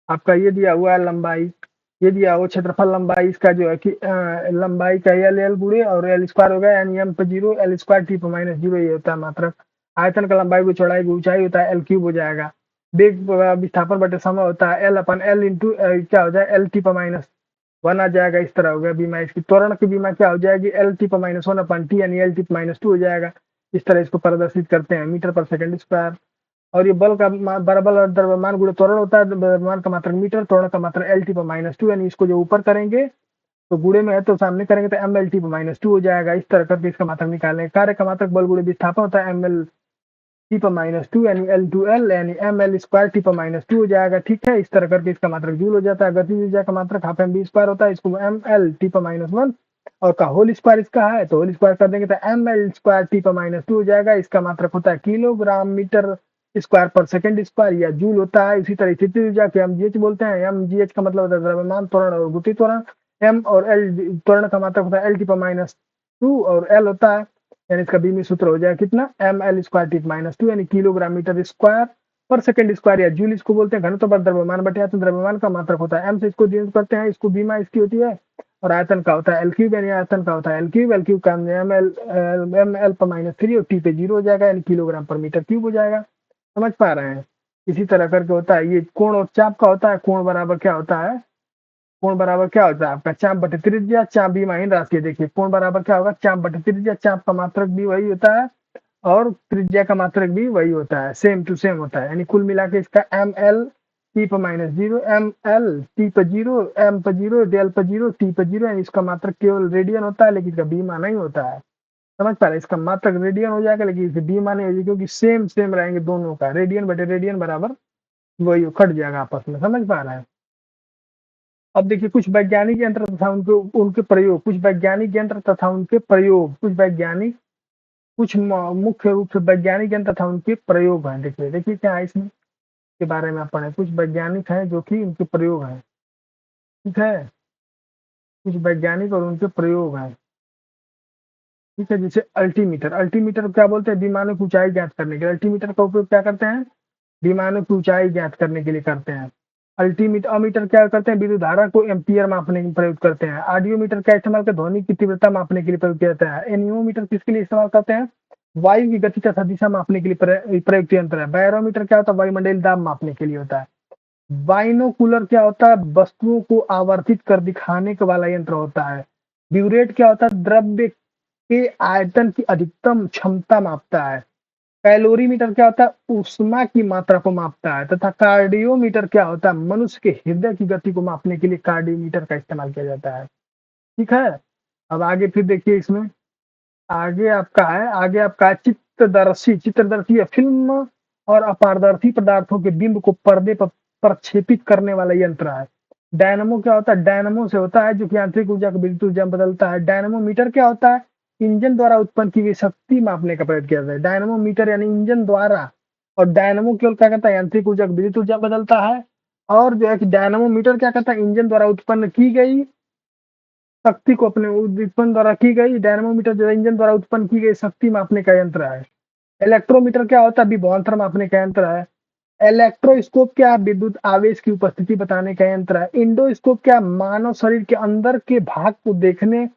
आपका, ये दिया हुआ है लंबाई, ये दिया हुआ क्षेत्रफल, लंबाई इसका जो है कि लंबाई का एल एल गुणे और एल स्क्वायर होगा, यानी एम पे जीरो, एल स्क्वायर टी पे -0, ये होता है मात्रक। आयतन का लंबाई को चौड़ाई की ऊंचाई होता है, एल क्यूब हो जाएगा। वेग विस्थापन बटे समय होता है एल अपन एल इंटू क्या हो जाए, एल टी पे -1 आ जाएगा। इस तरह हो गया बीमा। इसकी त्वरण की बीमा क्या हो जाएगी, एल टी पे -1 अपन टी, यानी एल टी पे -2 हो जाएगा। इस तरह इसको प्रदर्शित करते हैं मीटर पर सेकंड स्क्वायर। और ये बल का बराबर और द्रव्यमान गुणे त्वरण होता है, द्रव्यमान का मात्रक मीटर, त्वरण का मात्रक एल टी पे -2, यानी इसको जो ऊपर करेंगे तो गुणे में है तो सामने करेंगे तो एम एल टी पे -2 हो जाएगा। इस तरह करके इसका मात्रक निकालेंगे। कार्य का मात्रक बल गुणे विस्थापन होता है एम एल टी पे -2, यानी एल टू एल, यानी एम एल स्क्वायर टी पे -2 हो जाएगा। ठीक है, इस तरह करके इसका मात्रक जूल हो जाता है। गतिज ऊर्जा का मात्रक हाफ एम बी स्क्वायर होता है, इसको एम एल टी पे -1 और का होल स्क्वायर इसका है, तो होल स्क्वायर कर देंगे तो एम एल स्क्वायर टी पे -2 हो जाएगा। इसका मात्रक होता है किलोग्राम मीटर स्क्वायर पर सेकंड स्क्वायर, या जूल होता है। इसी तरह स्थिति ऊर्जा के एम जी एच बोलते हैं। एम जी एच का मतलब होता है द्रव्यमान, त्वरण और गति त्वरण। एम और एल त्वरण का मात्रक होता है एल टी पे -2, और एल होता है, यानी इसका बीमी सूत्र हो जाएगा कितना, एम एल स्क्वायर टी -2, यानी किलोग्राम मीटर स्क्वायर पर सेकंड स्क्वायर, या जूल इसको बोलते हैं। घनत्व पर द्रव्यमान बटे आयतन, द्रव्यमान का मात्रक होता है एम से इसको डिनोट करते हैं, इसको बीमा इसकी होती है। और आयतन का होता है एल क्यूब, यानी आयतन का होता है एल क्यूब, एल क्यूब का एम एल पर -3 और टी पे 0 हो जाएगा, यानी किलोग्राम पर मीटर क्यूब हो जाएगा। समझ पा रहे हैं। इसी तरह करके होता है ये कोण और चाप का होता है। कोण बराबर क्या होता है, कोण बराबर क्या होता है आपका, चाप बटे त्रिज्या। चाप बीमाहीन राशि है, देखिए कोण बराबर क्या होगा, चाप बटे त्रिज्या। चाप का मात्रक भी वही होता है और त्रिज्या का मात्रक भी वही होता है, सेम टू सेम होता है। यानी कुल मिला के इसका एम एल टी पे -0, एम एल टी पे 0, एम पे 0, डेल पे 0, टी पे 0, यानी इसका मात्रक केवल रेडियन होता है, लेकिन इसका बीमा नहीं होता है। समझ पा रहे, इसका मात्रक रेडियन हो जाएगा, लेकिन इसकी बीमा नहीं होगी, क्योंकि सेम सेम रहेंगे दोनों का, रेडियन बटे रेडियन बराबर वही कट जाएगा आपस में। समझ पा रहे हैं। अब देखिए कुछ वैज्ञानिक यंत्र तथा उनके उनके प्रयोग, कुछ वैज्ञानिक यंत्र तथा उनके प्रयोग, कुछ मुख्य रूप से वैज्ञानिक यंत्र तथा उनके प्रयोग हैं। देखिए देखिए क्या है इसमें के बारे में आप पढ़े, कुछ वैज्ञानिक हैं जो कि उनके प्रयोग हैं। ठीक है, कुछ वैज्ञानिक और उनके प्रयोग हैं। ठीक है, जैसे अल्टीमीटर। अल्टीमीटर क्या बोलते हैं, विमानों की ऊंचाई ज्ञात करने के लिए अल्टीमीटर का उपयोग क्या करते हैं, विमानों की ऊंचाई ज्ञात करने के लिए करते हैं। अल्टीमीटर अमीटर क्या करते हैं, विद्युत धारा को एम्पियर मापने के लिए प्रयोग करते हैं। ऑडियोमीटर का इस्तेमाल कर ध्वनि की तीव्रता मापने के लिए प्रयोग किया जाता है। एनियोमीटर किसके लिए इस्तेमाल करते हैं, वायु की गति तथा दिशा मापने के लिए प्रयुक्त यंत्र है। बैरोमीटर क्या होता है, वायुमंडलीय दाब मापने के लिए होता है। बाइनोकुलर क्या होता है, वस्तुओं को आवर्तित कर दिखाने के वाला यंत्र होता है। ब्यूरेट क्या होता है? द्रव्य के आयतन की अधिकतम क्षमता मापता है। कैलोरीमीटर क्या होता है? ऊष्मा की मात्रा को मापता है। तथा कार्डियोमीटर क्या होता है? मनुष्य के हृदय की गति को मापने के लिए कार्डियोमीटर का इस्तेमाल किया जाता है। ठीक है। अब आगे फिर देखिए इसमें, आगे आपका है चित्तदर्शी। चित्तदर्शी फिल्म और अपारदर्शी पदार्थों के बिंब को पर्दे पर प्रक्षेपित करने वाला यंत्र है। डायनमो क्या होता है? डायनमो से होता है जो कि यांत्रिक ऊर्जा को विद्युत ऊर्जा में बदलता है। डायनमोमीटर क्या होता है? इंजन द्वारा उत्पन्न की गई शक्ति मापने का प्रयत्न किया जाता है। डायनमोमीटर यानी इंजन द्वारा, और डायनमो केवल क्या करता है? यांत्रिक ऊर्जा को विद्युत ऊर्जा में बदलता है। और जो है कि डायनमोमीटर क्या करता है? इंजन द्वारा उत्पन्न की गई शक्ति को अपने उत्पन्न द्वारा की गई, डायनामोमीटर जो है इंजन द्वारा उत्पन्न की गई शक्ति मापने का यंत्र है। इलेक्ट्रोमीटर क्या होता है? विभवांतर मापने का यंत्र है। इलेक्ट्रोस्कोप क्या है? विद्युत आवेश की उपस्थिति बताने का यंत्र है। इंडोस्कोप क्या? मानव शरीर के अंदर के भाग को देखने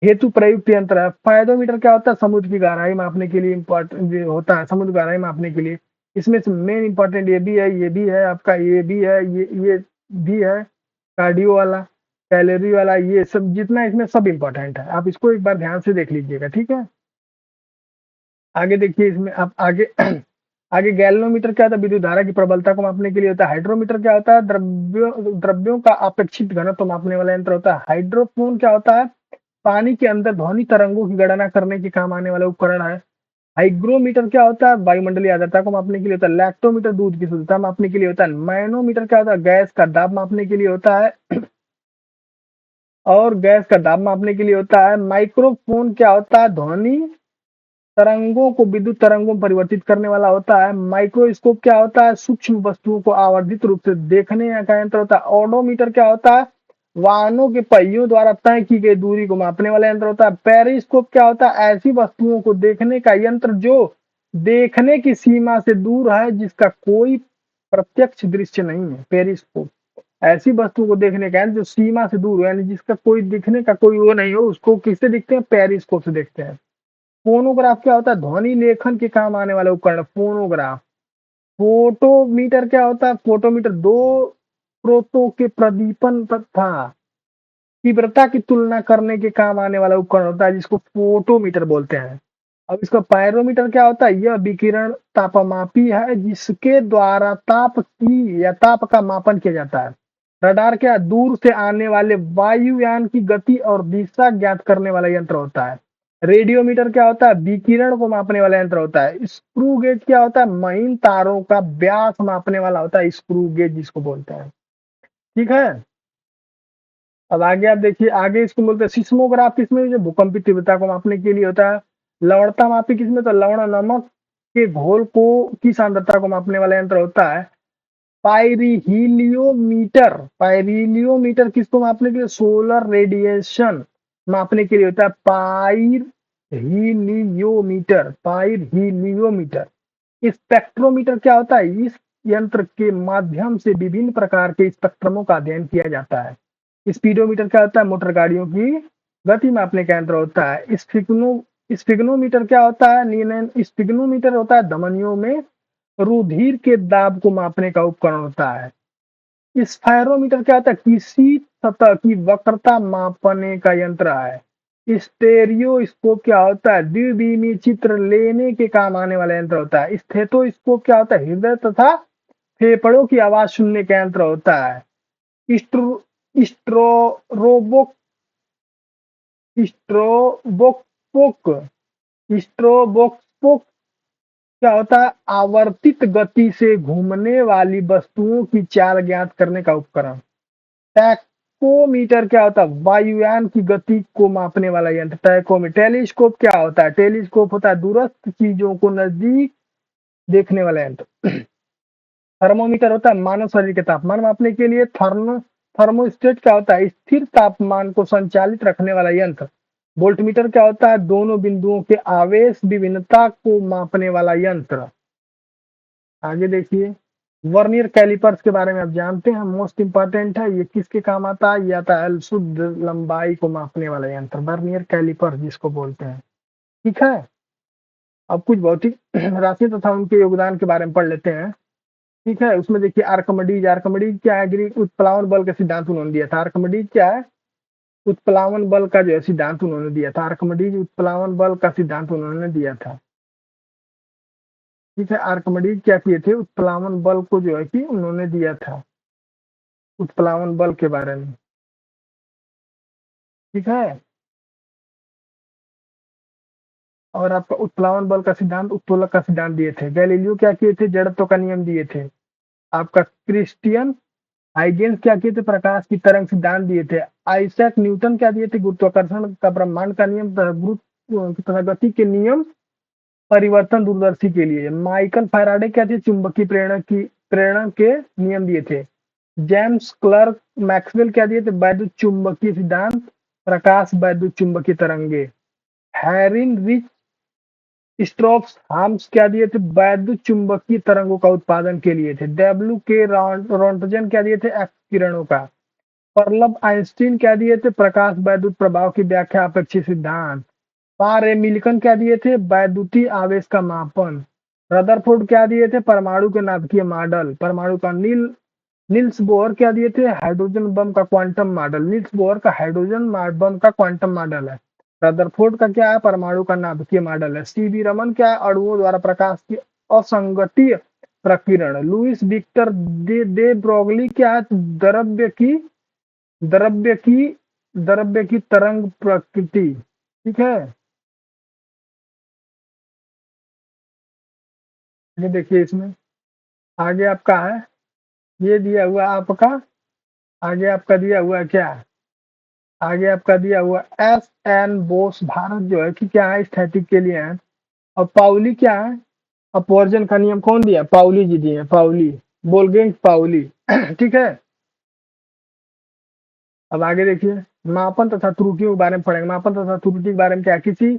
हेतु प्रयुक्त यंत्र है। फायदोमीटर क्या होता है? समुद्र की गहराई मापने के लिए इम्पोर्टेंट होता है, समुद्र गहराई मापने के लिए। इसमें से मेन इंपॉर्टेंट ये भी है, ये भी है आपका, ये भी है, ये भी है, कार्डियो वाला, कैलोरी वाला, ये सब जितना इसमें सब इंपॉर्टेंट है। आप इसको एक बार ध्यान से देख लीजिएगा, ठीक है। आगे देखिए इसमें आप आगे आगे गैल्वेनोमीटर क्या होता है? विद्युत धारा की प्रबलता को मापने के लिए होता है। हाइड्रोमीटर क्या होता है? द्रव्यों का अपेक्षित घनत्व मापने वाला यंत्र होता है। हाइड्रोफोन क्या होता है? पानी के अंदर ध्वनि तरंगों की गणना करने के काम आने वाला उपकरण है। हाइग्रोमीटर क्या होता है? वायुमंडलीय आर्द्रता को मापने के लिए होता है। लैक्टोमीटर दूध की शुद्धता मापने के लिए होता है। मैनोमीटर क्या होता है? गैस का दाब मापने के लिए होता है। और गैस का दाब मापने के लिए होता है। माइक्रोफोन क्या होता है? ध्वनि तरंगों को विद्युत तरंगों में परिवर्तित करने वाला होता है। माइक्रोस्कोप क्या होता है? सूक्ष्म वस्तुओं को आवर्धित रूप से देखने का यंत्र होता है। ओडोमीटर क्या होता है? वाहनों के पहियों द्वारा तय की गई दूरी को मापने वाला यंत्र होता है। पेरिस्कोप क्या होता है? ऐसी वस्तुओं को देखने का यंत्र जो देखने की सीमा से दूर है, जिसका कोई प्रत्यक्ष दृश्य नहीं है। पेरिस्कोप ऐसी वस्तुओं को देखने का यंत्र जो सीमा से दूर हो, यानी जिसका कोई दिखने का कोई वो नहीं हो, उसको किससे देखते हैं? पेरिस्कोप से देखते हैं। फोनोग्राफ क्या होता है? ध्वनि लेखन के काम आने वाला उपकरण, फोनोग्राफ। फोटोमीटर क्या होता है? फोटोमीटर दो स्रोतों के प्रदीपन तथा तीव्रता की तुलना करने के काम आने वाला उपकरण होता है, जिसको फोटोमीटर बोलते हैं। अब इसका पायरोमीटर क्या होता है? यह विकिरण तापमापी है जिसके द्वारा ताप की या ताप का मापन किया जाता है। रडार क्या? दूर से आने वाले वायुयान की गति और दिशा ज्ञात करने वाला यंत्र होता है। रेडियोमीटर क्या होता है? विकिरण को मापने वाला यंत्र होता है। स्क्रू गेज क्या होता है? महीन तारों का व्यास मापने वाला होता है, स्क्रू गेज जिसको बोलते हैं। ठीक है। अब आगे आप देखिए, आगे इसको बोलते हैं सिस्मोग्राफ, किसमें? जो भूकंपी तीव्रता को मापने के लिए होता है। लवणता मापी किसमें? तो लवण नमक के घोल को की सांद्रता को मापने वाला यंत्र होता है। पाइरीलियोमीटर किसको मापने के लिए? सोलर रेडिएशन मापने के लिए होता है। पाइरहीलियोमीटर। स्पेक्ट्रोमीटर क्या होता है? इस यंत्र के माध्यम से विभिन्न प्रकार के स्पेक्ट्रमों का अध्ययन किया जाता है। स्पीडोमीटर क्या होता है? मोटर गाड़ियों की गति मापने का यंत्र होता है। स्फिग्नोमीटर क्या होता है? स्फिग्नोमीटर होता है धमनियों में रुधिर के दाब को मापने का उपकरण होता है। स्फायरोमीटर क्या होता है? किसी सतह की वक्रता मापने का यंत्र है। स्टेरियोस्कोप क्या होता है? द्विमीमीय चित्र लेने के काम आने वाला यंत्र होता है। स्टेथोस्कोप क्या होता है? हृदय तथा फेफड़ों की आवाज सुनने का यंत्र होता है। स्ट्रो स्ट्रोबोक स्ट्रोबोस्कोप स्ट्रोबोस्कोप क्या होता है? आवर्तित गति से घूमने वाली वस्तुओं की चाल ज्ञात करने का उपकरण। टैकोमीटर क्या होता है? वायुयान की गति को मापने वाला यंत्र, टैकोमीटर। टेलीस्कोप क्या होता है? टेलीस्कोप होता है दूरस्थ चीजों को नजदीक देखने वाला यंत्र। थर्मोमीटर होता है मानव शरीर के तापमान मापने के लिए। थर्मोस्टेट क्या होता है? स्थिर तापमान को संचालित रखने वाला यंत्र। वोल्टमीटर क्या होता है? दोनों बिंदुओं के आवेश भिन्नता को मापने वाला यंत्र। आगे देखिए, वर्नियर कैलिपर्स के बारे में आप जानते हैं, मोस्ट इंपॉर्टेंट है। ये किसके काम आता है? ये आता है शुद्ध लंबाई को मापने वाला यंत्र, वर्नियर कैलिपर जिसको बोलते हैं। ठीक है। अब कुछ भौतिक राशि तथा उनके योगदान के बारे में पढ़ लेते हैं। ठीक है। उसमें देखिए आर्कमिडीज क्या है? ग्रीक उत्प्लावन बल का सिद्धांत उन्होंने दिया था। आर्कमिडीज क्या है? उत्प्लावन बल का जो है सिद्धांत उन्होंने दिया था। आर्किमिडीज उत्प्लावन बल का सिद्धांत उन्होंने दिया था। ठीक है, आर्किमिडीज क्या किए थे, उत्प्लावन बल को जो है कि उन्होंने दिया था, उत्प्लावन बल के बारे में। ठीक है, और आपका उत्प्लावन बल का सिद्धांत, उत्तोलक का सिद्धांत दिए थे। गैलीलियो क्या किए थे, जड़त्व का नियम दिए थे। आपका क्रिस्टियन हाइगेंस क्या किए थे, प्रकाश की तरंग सिद्धांत दिए थे। आइजैक न्यूटन क्या दिए थे, गुरुत्वाकर्षण का ब्रह्मांड का नियम तथा गुरुत्व तथा गति के नियम परिवर्तन दूरदर्शी के लिए। माइकल फैराडे क्या थे, चुंबकीय प्रेरणा के नियम दिए थे। जेम्स क्लर्क मैक्सवेल क्या दिए थे, वैद्युत चुंबकीय सिद्धांत, प्रकाश वैद्युत चुंबकीय तरंगे। हैरिन रिच स्ट्रोप्स हार्म्स क्या दिए थे, वैद्युत चुंबकीय तरंगों का उत्पादन के लिए थे। डब्ल्यू के रोंटजन क्या दिए थे, एक्स किरणों का। पर्लब आइंस्टीन क्या दिए थे, प्रकाश वैद्युत प्रभाव की व्याख्या अपेक्षित सिद्धांत। पार ए मिल्कन क्या दिए थे, वैद्युतीय आवेश का मापन। रदरफोर्ड क्या दिए थे, परमाणु के नाभिकीय मॉडल। परमाणु का नील्स बोहर क्या दिए थे, हाइड्रोजन बम का क्वांटम मॉडल। नील्स बोहर का हाइड्रोजन बम का क्वांटम मॉडल है। रदरफोर्ड का क्या है, परमाणु का नाभिकीय मॉडल है। सीवी रमन क्या है, अणुओं द्वारा प्रकाश की असंगठीय प्रकीर्ण। लुइस विक्टर दे ब्रोगली क्या है, द्रव्य की द्रव्य की तरंग प्रकृति। ठीक है, ये देखिए इसमें आगे आपका है, ये दिया हुआ आपका, आगे आपका दिया हुआ क्या है, आगे आपका दिया हुआ एस एन बोस भारत जो है कि क्या है, स्थैतिक के लिए है। और पाउली क्या है, अपवर्जन का नियम कौन दिया, पाउली जी दिए, पाउली, बोलगेंग पाउली। ठीक है, अब आगे देखिए, मापन तथा त्रुटियों के बारे में पढ़ेंगे। मापन तथा त्रुटि के बारे में क्या है,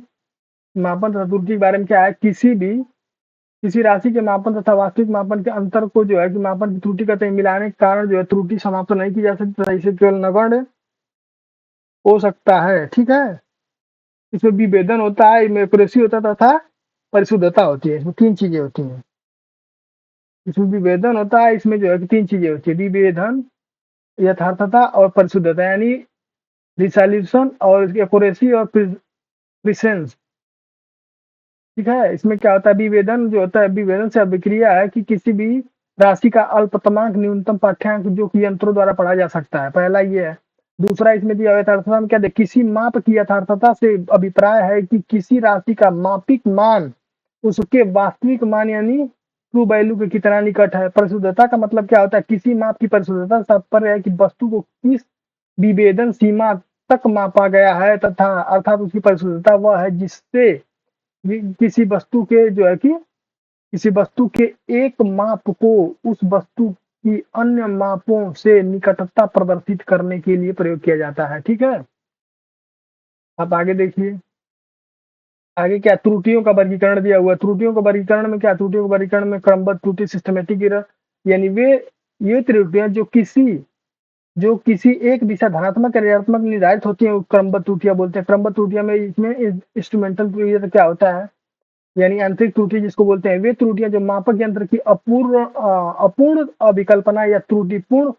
मापन तथा त्रुटि के बारे में क्या है, किसी राशि के मापन तथा वास्तविक मापन के अंतर को जो है कि मापन की त्रुटि कहते हैं। मिलाने के कारण जो है त्रुटि समाप्त नहीं की जा सकती तथा इसे केवल नगण्य हो सकता है। ठीक है, इसमें विभेदन होता है, इसमें एक्यूरेसी होता है तथा परिशुद्धता होती है। इसमें तीन चीजें होती हैं, इसमें विभेदन होता है, इसमें जो है कि तीन चीजें होती है, विभेदन, यथार्थता और परिशुद्धता, यानी रिसोल्यूशन और एक्यूरेसी और प्रिसेंस। ठीक है, इसमें क्या होता है, विभेदन जो होता है, विभेदन से अभिक्रिया है कि किसी भी राशि का अल्पतमांक न्यूनतम पाठ्यांक जो कि यंत्रों द्वारा पढ़ा जा सकता है, पहला ये है। दूसरा इसमें दिया हुआ यथार्थता में क्या दे, किसी माप की यथार्थता से अभिप्राय है कि किसी राशि का मापिक मान उसके वास्तविक मान यानी ट्रू वैल्यू के कितना निकट है। परिशुद्धता का मतलब क्या होता है, किसी माप की परिशुद्धता तात्पर्य है कि वस्तु को किस विभेदन सीमा तक मापा गया है तथा अर्थात उसकी परिशुद्धता वह है जिससे किसी वस्तु के जो है कि किसी वस्तु के एक माप को उस वस्तु की अन्य मापों से निकटता प्रदर्शित करने के लिए प्रयोग किया जाता है। ठीक है, आप आगे देखिए, आगे क्या, त्रुटियों का वर्गीकरण दिया हुआ है। त्रुटियों का वर्गीकरण में क्या, त्रुटियों के वर्गीकरण में क्रमबद्ध त्रुटि, सिस्टमेटिक एरर, यानी वे ये त्रुटियां जो किसी एक दिशा धनात्मक या ऋणात्मक निर्धारित होती है, क्रमबद्ध त्रुटियां बोलते हैं। क्रमबद्ध त्रुटियां में इसमें इंस्ट्रूमेंटल त्रुटि क्या होता है, यानी आंतरिक त्रुटि जिसको बोलते हैं। वे त्रुटियां जो मापक यंत्र की अपूर्ण अभिकल्पना या त्रुटिपूर्ण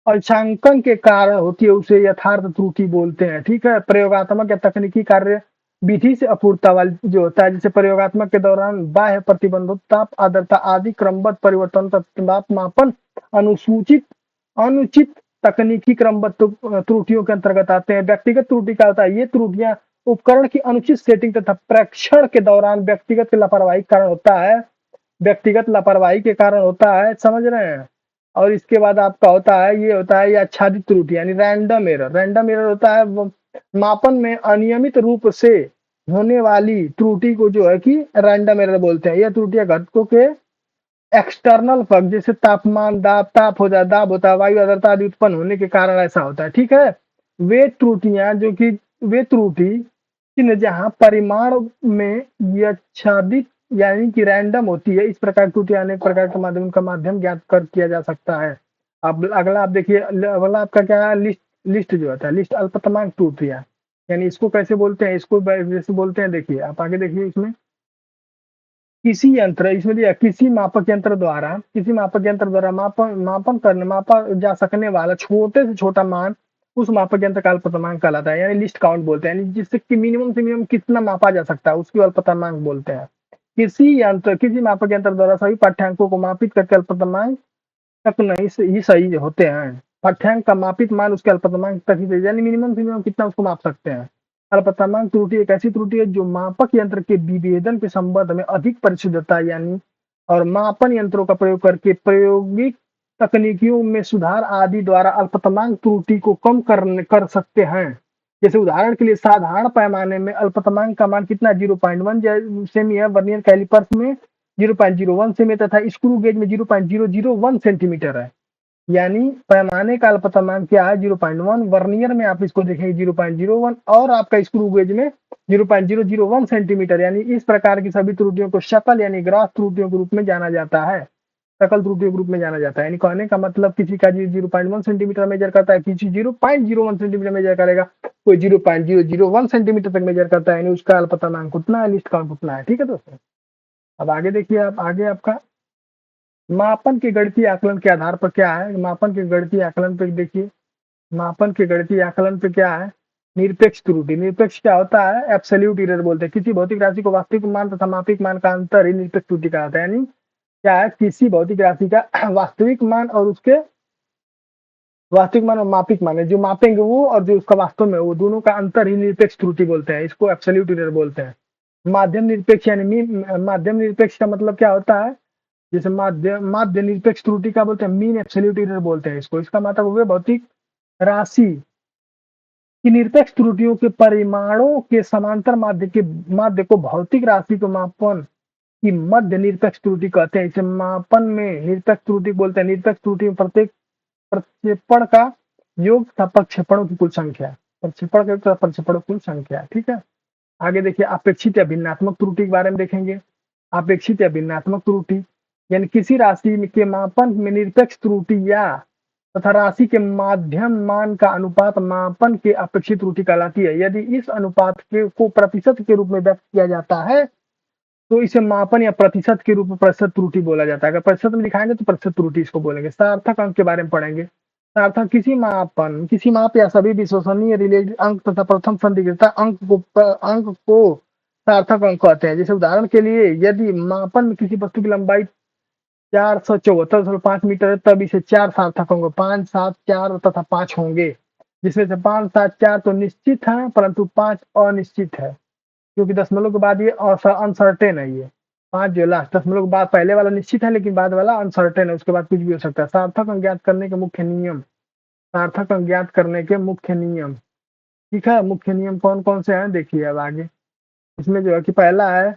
अंशांकन के कारण होती है उसे यथार्थ त्रुटि बोलते हैं। ठीक है, प्रयोगात्मक या तकनीकी कार्य विधि से अपूर्णता वाली जो होता है, जैसे प्रयोगात्मक के दौरान बाह्य प्रतिबंधों, ताप, आर्द्रता आदि क्रमबद्ध परिवर्तन, ताप मापन, अनुसूचित अनुचित तकनीकी क्रमबद्ध त्रुटियों के अंतर्गत आते हैं। व्यक्तिगत त्रुटि का होता है, ये त्रुटियां उपकरण की अनुचित सेटिंग तथा प्रेक्षण के दौरान व्यक्तिगत लापरवाही के कारण होता है, व्यक्तिगत लापरवाही के कारण होता है, समझ रहे हैं। और इसके बाद आपका होता है, ये होता है ये आच्छादित त्रुटि यानी रैंडम एरर। रैंडम एरर होता है मापन में अनियमित रूप से होने वाली त्रुटि को जो है कि रैंडम एरर बोलते हैं। यह त्रुटियां घटकों के एक्सटर्नल फर्क जैसे तापमान, ताप हो जाए, दाब होता है, वायु आर्द्रता आदि उत्पन्न होने के कारण ऐसा होता है। ठीक है, वे त्रुटियां जो कि वे त्रुटि चिन्ह जहां परिमाण में यच्छादित यानी कि रैंडम होती है, इस प्रकार की त्रुटियां अनेक प्रकार के माध्यम का माध्यम ज्ञात कर किया जा सकता है। अब अगला आप देखिए, अगला आपका क्या है, लिस्ट जो होता है, लिस्ट अल्पतमांक त्रुटियां, यानी इसको कैसे बोलते हैं, इसको जैसे बोलते हैं, देखिए आप आगे देखिए इसमें, किसी यंत्र, इसमें दिया किसी मापक यंत्र द्वारा मापा जा सकने वाला छोटे से छोटा मान उस मापक यंत्र का अल्पतमांक कहलाता है, यानी लिस्ट काउंट बोलते हैं, यानी जिससे कि मिनिमम से मिनिमम कितना मापा जा सकता है उसकी अल्पतमांक बोलते हैं। किसी मापक यंत्र द्वारा सभी पाठ्यांकों को मापित करके अल्पतमांक तक नहीं ही सही होते हैं। पाठ्यांक का मापित मान उसके अल्पतमांक तक ही सही, यानी मिनिमम से मिनिमम कितना उसको माप सकते हैं। अल्पतमांक त्रुटि एक ऐसी त्रुटि है जो मापक यंत्र के विभेदन के संबंध में अधिक परिशुद्धता यानी और मापन यंत्रों का प्रयोग करके प्रायोगिक तकनीकियों में सुधार आदि द्वारा अल्पतमांक त्रुटि को कम कर सकते हैं। जैसे उदाहरण के लिए साधारण पैमाने में अल्पतमांक का मान कितना 0.1 सेमी है, वर्नियर कैलिपर्स में 0.01 सेमी तथा स्क्रू गेज में 0.001 सेंटीमीटर है। यानी पैमाने का अल्पतमांक क्या है 0.1, वर्नियर में आप इसको देखेंगे 0.01 और आपका स्क्रू गेज में 0.001 सेंटीमीटर। यानी इस प्रकार की सभी त्रुटियों को शकल यानी ग्रास त्रुटियों के रूप में जाना जाता है, शकल त्रुटियों के रूप में जाना जाता है। यानी कहने का मतलब किसी का 0.1 सेंटीमीटर मेजर करता है, किसी 0.01 सेंटीमीटर मेजर करेगा, कोई 0.001 सेंटीमीटर तक मेजर करता है, यानी उसका अल्पतमांक उतना है, लिस्ट काउंट उतना है। ठीक है दोस्तों, अब आगे देखिए, आप आगे आपका मापन के गणितीय आकलन के आधार पर क्या है। मापन के गणितीय आकलन पे देखिए, मापन के गणितीय आकलन पे क्या है, निरपेक्ष त्रुटि। निरपेक्ष क्या होता है, एब्सोल्यूट एरर बोलते हैं। किसी भौतिक राशि को वास्तविक मान तथा मापिक मान का अंतर ही निरपेक्ष त्रुटि कहलाता है। यानी क्या है, किसी भौतिक राशि का वास्तविक मान और उसके वास्तविक मान और मापिक मान है जो मापेंगे वो, और जो उसका वास्तव में वो दोनों का अंतर ही निरपेक्ष त्रुटि बोलते हैं, इसको एब्सोल्यूट एरर बोलते हैं। माध्यम निरपेक्ष यानी माध्यम निरपेक्ष का मतलब क्या होता है, जैसे माध्य निरपेक्ष त्रुटि का बोलते हैं, मीन एब्सोल्यूट एरर बोलते हैं इसको। इसका मतलब हुए भौतिक राशि की निरपेक्ष त्रुटियों के परिमाणों के समांतर माध्य को भौतिक राशि को मापन की मध्य निरपेक्ष त्रुटि कहते हैं। इसे मापन में निरपेक्ष त्रुटि बोलते हैं। निरपेक्ष त्रुटि में प्रत्येक प्रक्षेपण का योग तथा प्रक्षेपणों की कुल संख्या, प्रक्षेपण का योग प्रक्षेपणों की कुल संख्या। ठीक है, आगे देखिए, अपेक्षित या भिन्नात्मक त्रुटि के बारे में देखेंगे। अपेक्षित या भिन्नात्मक त्रुटि यानी किसी राशि के मापन में निरपेक्ष त्रुटि या तथा राशि के माध्यम मान का अनुपात मापन के अपेक्षित त्रुटि कहलाती है। यदि इस अनुपात के को प्रतिशत के रूप में व्यक्त किया जाता है तो इसे मापन या प्रतिशत के रूप में प्रतिशत त्रुटि बोला जाता है। अगर प्रतिशत में दिखाएंगे तो प्रतिशत त्रुटि इसको बोलेंगे। सार्थक अंक के बारे में पढ़ेंगे। सार्थक किसी माप या सभी विश्वसनीय रिलेटेड अंक तथा प्रथम संदिग्धता अंक को सार्थक अंक कहते हैं। जैसे उदाहरण के लिए, यदि मापन में किसी वस्तु की लंबाई 474.5 मीटर है, तब इसे 4 सार्थक अंक 5, 7, 4 तथा 5 होंगे, जिसमें से 5, 7, 4 तो निश्चित है परंतु 5 अनिश्चित है, क्योंकि दशमलव के बाद ये अनसर्टेन है। ये 5 जो लास्ट दशमलव के बाद पहले वाला निश्चित है लेकिन बाद वाला अनसर्टेन है, उसके बाद कुछ भी हो सकता है। सार्थक अंक ज्ञात करने के मुख्य नियम, सार्थक अंक ज्ञात करने के मुख्य नियम। ठीक है, मुख्य नियम कौन कौन से हैं देखिए अब आगे। इसमें जो है कि पहला है,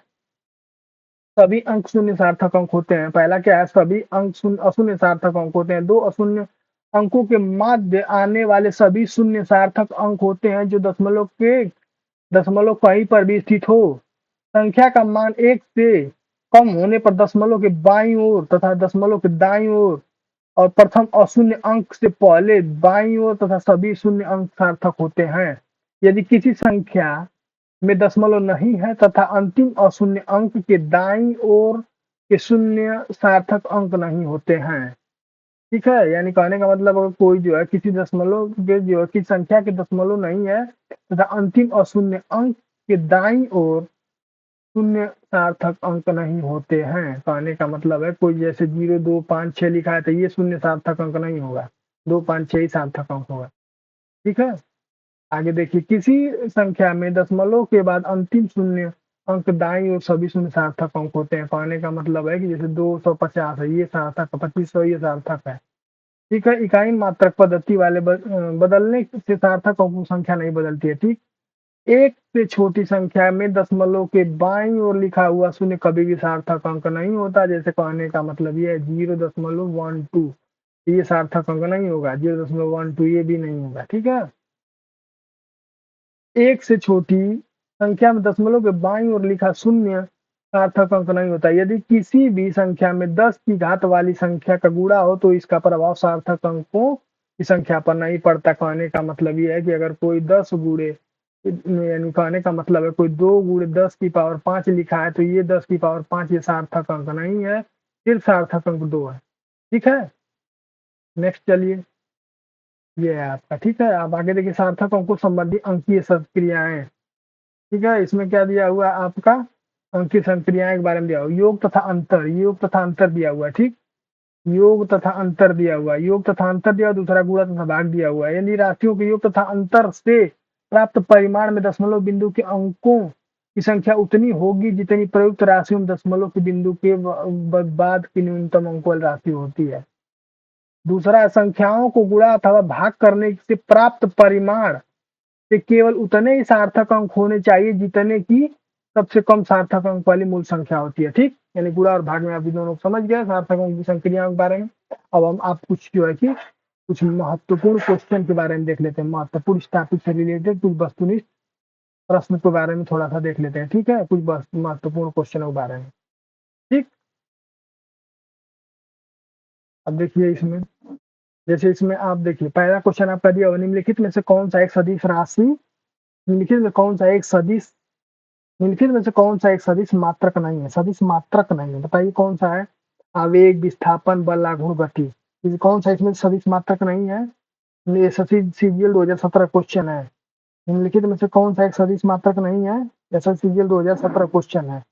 सभी अंक शून्य सार्थक अंक होते हैं। पहला क्या है, सभी अंक शून्य अशून्य सार्थक अंक होते हैं। दो अशून्य अंकों के माध्य आने वाले सभी शून्य सार्थक अंक होते हैं जो दशमलव कहीं पर भी स्थित हो। संख्या का मान 1 से कम होने पर दशमलव के बाईं ओर तथा दशमलव के दाईं ओर और प्रथम अशून्य अंक से पहले बाईं ओर तथा सभी शून्य अंक सार्थक होते हैं। यदि किसी संख्या में दशमलव नहीं है तथा अंतिम अशून्य अंक के दाईं ओर के शून्य सार्थक अंक नहीं होते हैं। ठीक है, यानी कहने का मतलब अगर कोई जो है किसी दशमलव के जो है किसी संख्या के दशमलव नहीं है तथा अंतिम अशून्य अंक के दाईं ओर शून्य सार्थक अंक नहीं होते हैं, कहने का मतलब है कोई जैसे 0, 2, 5, 6 लिखा है तो ये शून्य सार्थक अंक नहीं होगा, 2, 5, 6 ही सार्थक अंक होगा। ठीक है, आगे देखिए, किसी संख्या में दशमलव के बाद अंतिम शून्य अंक दाईं ओर सभी शून्य सार्थक अंक होते हैं। कहने का मतलब है कि जैसे 250 है ये सार्थक है, 2500 ये सार्थक है। ठीक है, इकाई मात्रक पद्धति वाले बदलने से सार्थक अंकों की संख्या नहीं बदलती है। ठीक, एक से छोटी संख्या में दशमलव के बाईं ओर लिखा हुआ शून्य कभी भी सार्थक अंक नहीं होता। जैसे कहने का मतलब ये है 0.12, ये सार्थक अंक नहीं होगा। 0.12 ये भी नहीं होगा। ठीक है, एक से छोटी संख्या में दशमलव के बाईं ओर लिखा शून्य सार्थक अंक नहीं होता। यदि किसी भी संख्या में 10 की घात वाली संख्या का गुणा हो तो इसका प्रभाव सार्थक अंकों की संख्या पर नहीं पड़ता। कहने का मतलब ये है कि अगर कोई 10 गुणे, यानी कहने का मतलब है कोई 2 गुणे 10 की पावर 5 लिखा है तो ये 10 की पावर 5 ये सार्थक अंक नहीं है, सिर्फ सार्थक अंक 2 है। ठीक है, नेक्स्ट चलिए, ये है आपका, ठीक है। अब आगे देखिए, सार्थक अंकों संबंधी अंकीय क्रियाएं, ठीक है। इसमें क्या दिया हुआ है आपका, अंकीय संक्रियाएं के बारे में दिया हुआ, योग तथा अंतर, योग तथा अंतर दिया हुआ है, ठीक। योग तथा अंतर दिया हुआ है, योग तथा अंतर दिया हुआ, दूसरा गुणा तथा भाग दिया हुआ है। यदि राशियों के योग तथा अंतर से प्राप्त परिमाण में दशमलव बिंदु के अंकों की संख्या उतनी होगी जितनी प्रयुक्त राशियों में दशमलव के बिंदु के बाद की न्यूनतम अंक वाली राशि होती है। दूसरा, संख्याओं को गुणा अथवा भाग करने से प्राप्त परिमाण से केवल उतने ही सार्थक अंक होने चाहिए जितने की सबसे कम सार्थक अंक वाली मूल संख्या होती है, ठीक। यानी गुणा और भाग में आप दोनों समझ गए सार्थक अंक की संक्रियाओं के बारे में। अब हम आप कुछ जो है कि कुछ महत्वपूर्ण क्वेश्चन के बारे में देख लेते हैं, महत्वपूर्ण इस टॉपिक से रिलेटेड कुछ वस्तुनिष्ठ प्रश्न के बारे में थोड़ा सा देख लेते हैं, ठीक है। कुछ महत्वपूर्ण क्वेश्चनों के बारे में, ठीक। अब देखिए इसमें, जैसे इसमें आप देखिए पहला क्वेश्चन आपका दिया हुआ, निम्नलिखित में से कौन सा एक सदिश राशि, निम्नलिखित में कौन सा एक सदिश, निम्नलिखित में से कौन सा एक सदिश मात्रक नहीं है, सदिश मात्रक नहीं है, बताइए कौन सा है। आवेग, विस्थापन, बल, आघूर्ण, गति, ये कौन सा इसमें सदिश मात्रक नहीं है। ये सीजीएल 2017 क्वेश्चन है। निम्नलिखित में से कौन सा एक सदिश मात्रक नहीं है, ऐसा सीजीएल 2017 क्वेश्चन है।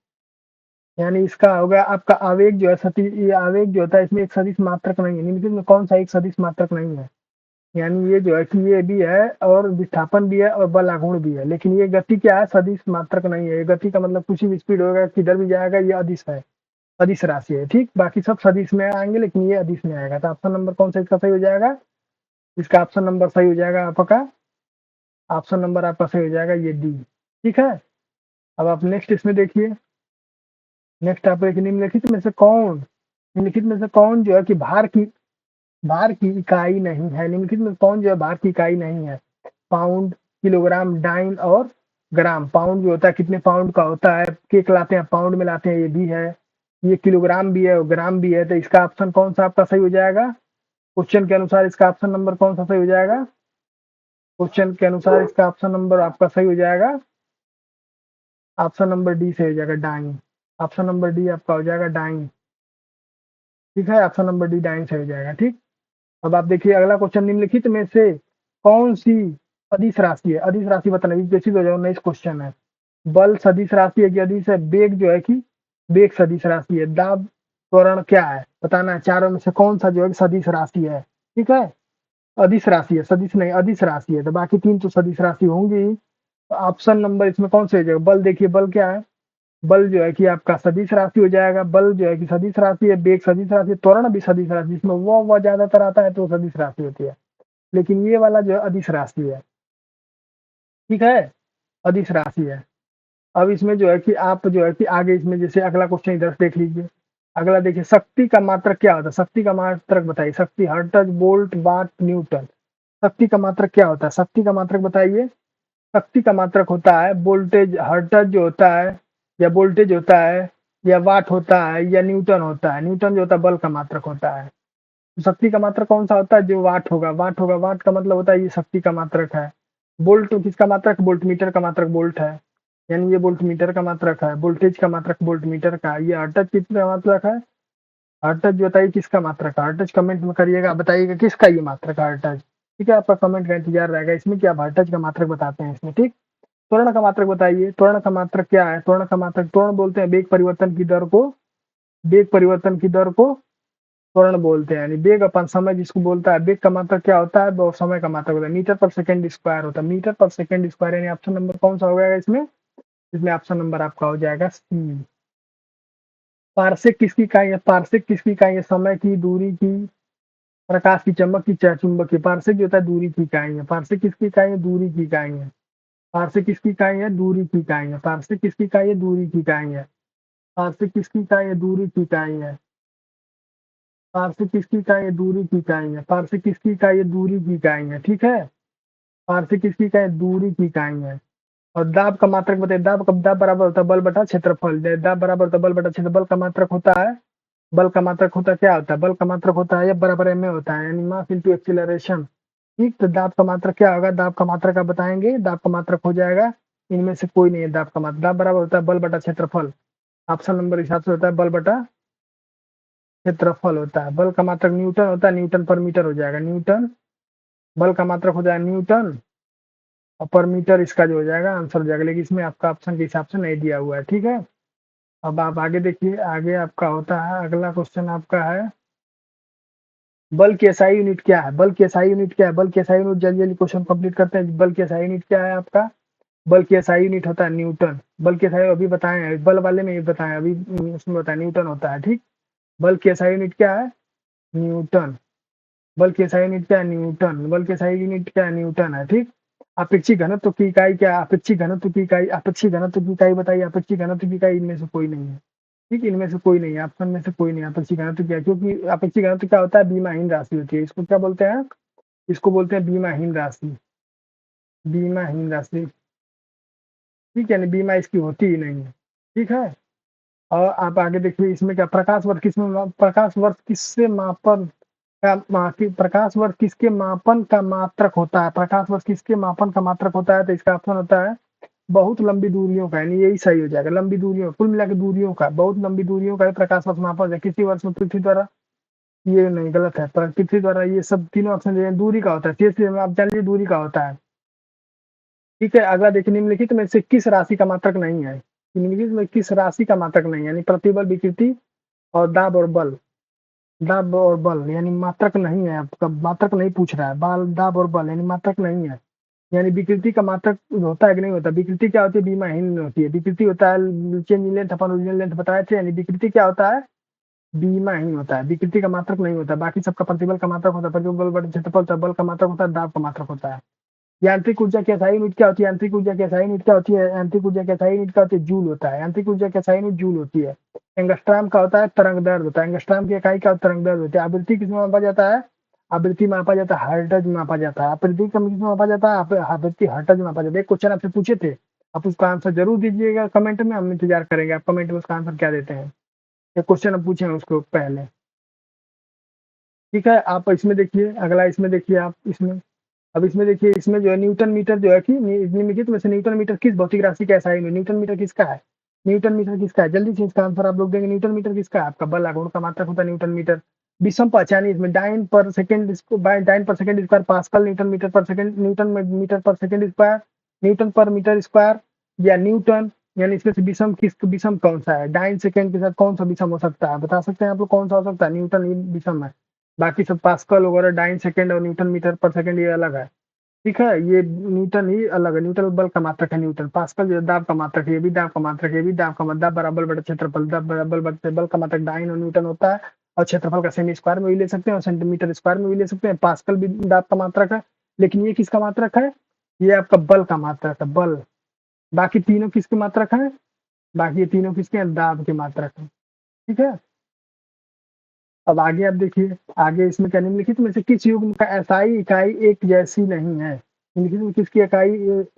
यानी इसका होगा आपका आवेग जो है ये आवेग जो होता है इसमें एक सदिश मात्रक नहीं है। निम्नलिखित में कौन सा एक सदिश मात्रक नहीं है, यानी ये जो है कि ये भी है और विस्थापन भी है और बल आघूर्ण भी है, लेकिन ये गति क्या है, सदिश मात्रक नहीं है। ये गति का मतलब कुछ भी स्पीड होगा किधर भी जाएगा, ये अदिश है, अदिश राशि है, ठीक। बाकी सब सदिश में आएंगे लेकिन ये अदिश में आएगा। तो ऑप्शन नंबर कौन सा इसका सही हो जाएगा, इसका ऑप्शन नंबर सही हो जाएगा आपका, ऑप्शन नंबर आपका सही हो जाएगा ये डी, ठीक है। अब आप नेक्स्ट इसमें देखिए, नेक्स्ट आप देखिए, निम्नलिखित में से कौन, निम्नलिखित में से कौन जो है कि भार की इकाई नहीं है, निम्नलिखित में कौन जो है भार की इकाई नहीं है। पाउंड, किलोग्राम, डाइन और ग्राम। पाउंड जो होता है कितने पाउंड का होता है, केक लाते हैं पाउंड में लाते हैं, ये भी है। ये किलोग्राम भी है और ग्राम भी है। तो इसका ऑप्शन कौन सा आपका सही हो जाएगा, क्वेश्चन के अनुसार इसका ऑप्शन नंबर कौन सा सही हो जाएगा, क्वेश्चन के अनुसार इसका ऑप्शन नंबर आपका सही हो जाएगा, ऑप्शन नंबर डी सही हो जाएगा, डाइन। ऑप्शन नंबर डी आपका हो जाएगा डाइन, ठीक है। ऑप्शन नंबर डी डाइन सही हो जाएगा, ठीक। अब आप देखिए अगला क्वेश्चन, निम्नलिखित में से कौन सी अदिश राशि है, अदिश राशि बताना, जैसी 2019 क्वेश्चन है। बल सदिश राशि है कि अदिश है, बेग जो है कि बेग सदिश राशि है, दाब त्वरण क्या है बताना है, चारों में से कौन सा जो है सदिश राशि है, ठीक है। अदिश राशि है, सदिश नहीं अदिश राशि है, तो बाकी तीन तो सदिश राशि होंगी। तो ऑप्शन नंबर इसमें कौन से हो जाएगा, बल देखिए बल क्या है, बल जो है कि आपका सदिश राशि हो जाएगा, बल जो है कि सदिश राशि है, बेग सदिश राशि है, त्वरण भी सदिश राशि, जिसमें वो ज्यादातर आता है तो सदिश राशि होती है, लेकिन ये वाला जो है अदिश राशि है, ठीक है, अदिश राशि है। अब इसमें जो है कि आप जो है कि आगे इसमें जैसे अगला क्वेश्चन इधर देख लीजिए, अगला देखिए, शक्ति का मात्रक क्या होता है, शक्ति का मात्रक बताइए, शक्ति हर्ट्ज, वोल्ट, वाट, न्यूटन। शक्ति का मात्रक क्या होता है, शक्ति का मात्रक बताइए। शक्ति का मात्रक होता है वोल्टेज, हर्ट्ज जो होता है या वोल्टेज होता है या वाट होता है या न्यूटन होता है, न्यूटन जो होता है बल का मात्रक होता है। तो शक्ति का मात्रक कौन सा होता है, जो वाट होगा, वाट होगा, वाट का मतलब होता है ये शक्ति का मात्रक है। वोल्ट किसका मात्रक, वोल्ट मीटर का मात्रक वोल्ट है, यानी ये वोल्ट मीटर का मात्रक है। वोल्टेज का मात्रक वोल्ट मीटर का। ये हर्ट्ज किसका मात्रक है, हर्ट्ज बताइए किसका मात्रक है, हर्ट्ज कमेंट में करिएगा, बताइएगा किसका ये मात्रक है हर्ट्ज, ठीक है। आपका कमेंट का इंतजार रहेगा इसमें कि आप हर्ट्ज का मात्रक बताते हैं इसमें, ठीक। त्वरण का मात्रक बताइए, त्वरण का मात्रक क्या है, त्वरण का मात्रक, त्वरण बोलते हैं वेग परिवर्तन की दर को, वेग परिवर्तन की दर को त्वरण बोलते हैं। यानी वेग अपन समय जिसको बोलता है, वेग का मात्रक क्या होता है, वो समय का मात्रक होता है, मीटर पर सेकंड स्क्वायर होता है, मीटर पर सेकंड स्क्वायर। यानी ऑप्शन नंबर कौन सा हो जाएगा इसमें, इसमें ऑप्शन नंबर आपका हो जाएगा सी। पारसेक किसकी इकाई है, पारसेक किसकी इकाई है, समय की, दूरी की, प्रकाश की, चमक की, चुंबक की। पारसेक जो होता है दूरी की इकाई है, पारसेक किसकी इकाई है, दूरी की इकाई है। पारसेक किसकी इकाई है, दूरी की इकाई है। पारसेक किसकी इकाई है, दूरी की इकाई है। पारसेक किसकी इकाई है, दूरी की इकाई है। पारसेक किसकी इकाई है, दूरी की इकाई है। पारसेक किसकी इकाई है, दूरी की इकाई है, ठीक है। पारसेक किसकी इकाई है, दूरी की इकाई है। और दाब का मात्रक बताइए, दाब बराबर होता है बल बटा क्षेत्रफल, दाब बराबर होता है बल बटा क्षेत्र, बल का मात्रक होता है, बल का मात्रक होता है क्या होता है, बल का मात्रक होता है F बराबर m में होता है, यानी मास इंटू एक्सीलरेशन, ठीक। तो दाब का मात्रक क्या होगा, दाब का मात्रक आप बताएंगे, दाब का मात्रक हो जाएगा इनमें से कोई नहीं है दाब का मात्रक, दाब बराबर होता है बल बटा क्षेत्रफल। ऑप्शन नंबर हिसाब से होता है बल बटा क्षेत्रफल होता है। बल का मात्रक न्यूटन होता है, न्यूटन पर मीटर हो जाएगा, न्यूटन बल का मात्रक हो जाएगा न्यूटन और पर मीटर इसका जो हो जाएगा आंसर हो जाएगा, लेकिन इसमें आपका ऑप्शन के हिसाब से नहीं दिया हुआ है। ठीक है, अब आप आगे देखिए, आगे आपका होता है अगला क्वेश्चन आपका है बल की एसआई यूनिट क्या है? बल की एसआई यूनिट क्या है? बल की एसआई यूनिट जल्दी जल्दी क्वेश्चन कंप्लीट करते हैं। बल की एसआई यूनिट क्या है आपका? बल की एसआई यूनिट होता है न्यूटन। बल की एसआई अभी बताए हैं, बल वाले में ही बताए, अभी उसमें बताया न्यूटन होता है। ठीक, बल की एसआई यूनिट क्या है? न्यूटन। बल की एसआई यूनिट क्या है? न्यूटन। बल की एसआई यूनिट क्या है? न्यूटन है। ठीक, अपेक्षिक घनत्व की इकाई क्या है? अपेक्षिक घनत्व की इकाई, अपेक्षिक घनत्व की इकाई बताइए। अपेक्षिक घनत्व की इकाई इनमें से कोई नहीं है। ठीक, इनमें से कोई नहीं है, ऑप्शन में से कोई नहीं है। अपेक्षिक घनत्व क्या है? क्योंकि अपेक्षिक घनत्व क्या होता है? बीमाहीन राशि होती है। इसको क्या बोलते हैं? इसको बोलते हैं बीमाहीन राशि। बीमाहीन राशि, ठीक है, यानी बीमा इसकी होती ही नहीं है। ठीक है, और आप आगे देखिए इसमें क्या प्रकाश वर्ष किसमें, प्रकाश वर्ष किससे मापन का प्रकाश वर्ष किसके मापन का मात्रक होता है? प्रकाश वर्ष किसके मापन का मात्रक होता है? तो इसका ऑप्शन होता है बहुत लंबी दूरियों का, यानी यही सही हो जाएगा। लंबी दूरियों, कुल मिला के दूरियों का, बहुत लंबी दूरियों का प्रकाश वर्ष मापा जाए किसी वर्ष में पृथ्वी द्वारा। ये नहीं, गलत है, पर पृथ्वी द्वारा ये सब तीनों ऑप्शन जो है दूरी का होता है। सीएससी में आप जान लीजिए दूरी का होता है। ठीक है, अगला देखिए निम्नलिखित में से किस राशि का मात्रक नहीं है? निम्नलिखित में किस राशि का मात्रक नहीं है? यानी प्रतिबल, विकृति और दाब और बल। दाब और बल यानी मात्रक नहीं है, आपका मात्रक नहीं पूछ रहा है। बाल, दाब और बल यानी मात्रक नहीं है। यानी विकृति का मात्रक होता है कि नहीं होता? विकृति क्या होती है? बीमाहीन होती है। विकृति होता है change in length upon original length बताए थे, यानी विकृति क्या होता है? बीमाहीन होता है। विकृति का मात्रक नहीं होता। बाकी सबका प्रतिबल का मात्रक होता है, प्रतिबल बल क्षेत्रफल, बल का मात्रक होता है, दाब का मात्रक होता है। यांत्रिक ऊर्जा की SI यूनिट क्या होती है? यांत्रिक ऊर्जा की SI यूनिट क्या होती है? यांत्रिक ऊर्जा की SI यूनिट क्या होती है? जूल होता है। यांत्रिक ऊर्जा की SI यूनिट जूल होती है। एंगस्ट्राम का होता है तरंग दैर्ध्य होता है। एंगस्ट्राम की इकाई क्या तरंग दैर्ध्य होती है। आवृत्ति किसमें मापा जाता है? आवृत्ति मापा जाता है हर्ट्ज में मापा जाता है। आवृत्ति किसमें मापा जाता है? आवृत्ति हर्ट्ज में मापा जाता है। एक क्वेश्चन आपसे पूछे थे, आप उसका आंसर जरूर दीजिएगा कमेंट में, हम इंतजार करेंगे आप कमेंट में उसका आंसर क्या देते हैं। एक क्वेश्चन हम पूछे हैं उसको पहले। ठीक है, आप इसमें देखिए, अगला इसमें देखिए आप इसमें, अब इसमें देखिए, इसमें जो है न्यूटन मीटर जो है कि निम्नलिखित में से न्यूटन मीटर किस भौतिक राशि का SI यूनिट? न्यूटन मीटर किसका है? न्यूटन मीटर किसका है? जल्दी से इसका आंसर आप लोग देंगे। न्यूटन मीटर किसका है? आपका बल आघूर्ण का मात्रक होता है न्यूटन मीटर। विषम पहचानी इसमें, डाइन पर सेकंड, इसको बाय डाइन पर second square pascal, newton metre पर सेकंड, न्यूटन मीटर पर सेकंड स्क्वायर, न्यूटन पर मीटर स्क्वायर या न्यूटन। यानी इसमें से विषम विषम कौन सा है? डाइन सेकंड के साथ कौन सा विषम हो सकता है? बता सकते हैं आप लोग कौन सा हो सकता है? न्यूटन ये विषम है, बाकी सब पास्कल वगैरह डाइन सेकंड और न्यूटन मीटर पर सेकंड ये अलग है। ठीक है, ये न्यूटन ही अलग है। न्यूटन बल का मात्रक है न्यूटन। पास्कल जो दाब का मात्रक है, ये भी दाब का मात्रक है, ये भी दाब का दाब बराबर बटा क्षेत्रफल, दाब बराबर बटे बल का मात्रक डाइन और न्यूटन होता है। और क्षेत्रफल का सेमी स्क्वायर में भी ले सकते हैं और सेंटीमीटर स्क्वायर में भी ले सकते हैं। पास्कल भी दाब का मात्रक है, लेकिन ये किसका मात्रक है? ये आपका बल का मात्रक है, बल। बाकी तीनों किसके मात्रक है? बाकी ये तीनों किसके हैं? दाब के मात्रक है। ठीक है, अब आगे आप देखिए, आगे इसमें क्या निम्नलिखित में से किस युग्म का SI इकाई एक जैसी नहीं है? निम्नलिखित में किसकी इकाई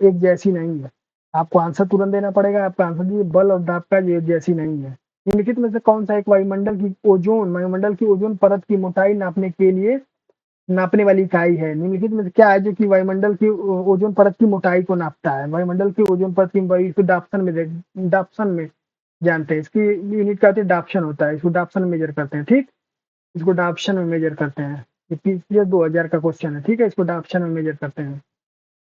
एक जैसी नहीं है? आपको आंसर तुरंत देना पड़ेगा। आपका आंसर दीजिए, बल और दाब का एक जैसी नहीं है। निम्नलिखित में से कौन सा एक वायुमंडल की ओजोन परत की मोटाई नापने के लिए नापने वाली इकाई है? निम्नलिखित में से क्या है जो कि वायुमंडल की ओजोन परत की मोटाई को नापता है? वायुमंडल की ओजोन परत की, इसको डाप्सन में, डाप्सन में जानते हैं। इसकी यूनिट क्या होती है? डाप्सन होता है। इसको डाप्सन मेजर करते हैं। ठीक, इसको डाप्शन में मेजर करते हैं। ये पीसीएस 2000 का क्वेश्चन है। ठीक है, इसको डाप्शन में मेजर करते हैं।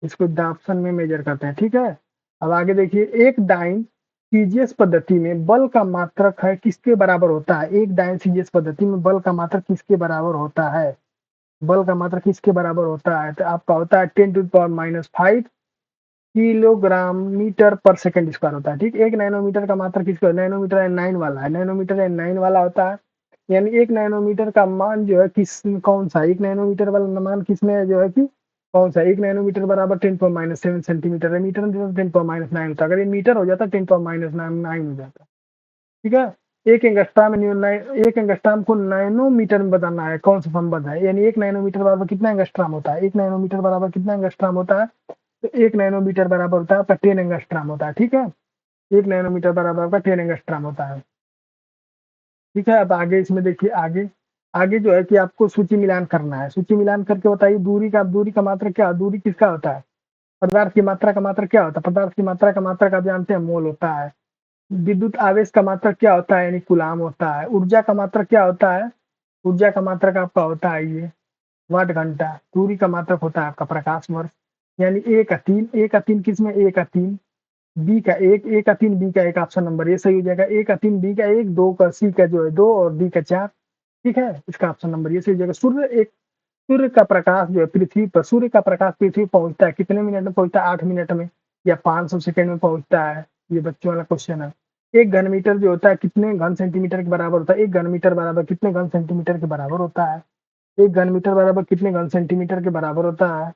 इसको डाप्शन में मेजर करते हैं। ठीक है, अब आगे देखिए, एक डाइन सीजीएस पद्धति में बल का मात्रक है किसके बराबर होता है? एक डाइन सीजीएस पद्धति में बल का मात्रक किसके बराबर होता है? बल का मात्रक किसके बराबर होता है? तो आपका होता है 10⁻⁵ किलोग्राम मीटर पर सेकंड स्क्वायर होता है। ठीक, एक नैनोमीटर का मात्रक किसका? नैनोमीटर N9 वाला है, नैनोमीटर N9 वाला होता है। यानी एक नैनोमीटर का मान जो है किस, कौन सा एक नैनोमीटर वाला मान किसमें जो है कि कौन सा? एक नैनोमीटर बराबर 10⁻⁷ सेंटीमीटर है। मीटर में 10⁻9 होता है। अगर ये मीटर हो जाता 10⁻9 हो जाता। ठीक है, एक एंगस्ट्राम एक एंगस्ट्राम को नैनोमीटर में बताना है, कौन सा संबंध है? यानी एक नैनोमीटर बराबर कितना एंगस्ट्राम होता है? एक नैनोमीटर बराबर कितना एंगस्ट्राम होता है? तो एक नैनोमीटर बराबर होता है आपका 10 एंगस्ट्राम होता है। ठीक है, एक नैनोमीटर बराबर आपका 10 एंगस्ट्राम होता है। ठीक है, अब आगे इसमें देखिए, आगे आगे जो है कि आपको सूची मिलान करना है। सूची मिलान करके बताइए दूरी का मात्रक क्या? दूरी किसका होता है? पदार्थ की मात्रा का मात्रक क्या होता है? पदार्थ की मात्रा का मात्रक आप जानते हैं, मोल होता है। विद्युत आवेश का मात्रक क्या होता है? यानी कूलाम होता है। ऊर्जा का मात्रक क्या होता है? ऊर्जा का मात्रक आपका होता है ये वाट घंटा। दूरी का मात्रक होता है आपका प्रकाश वर्ष, यानी ए का 3, ए का 3 किस में, ए का 3, बी का 1, ए का 3, बी का 1, ऑप्शन नंबर ये सही हो जाएगा। ए का 3, बी का 1, 2 का, सी का जो है 2 और डी का 4। ठीक है, इसका ऑप्शन नंबर ये सही हो जाएगा। सूर्य का प्रकाश जो है पृथ्वी पर, सूर्य का प्रकाश पृथ्वी पहुंचता है कितने मिनट में पहुंचता है, 8 मिनट में या 500 सेकंड में पहुंचता है? ये बच्चों वाला क्वेश्चन है। एक घन मीटर जो होता है कितने घन सेंटीमीटर के बराबर होता है? एक घन मीटर बराबर कितने घन सेंटीमीटर के बराबर होता है? एक घन मीटर बराबर कितने घन सेंटीमीटर के बराबर होता है?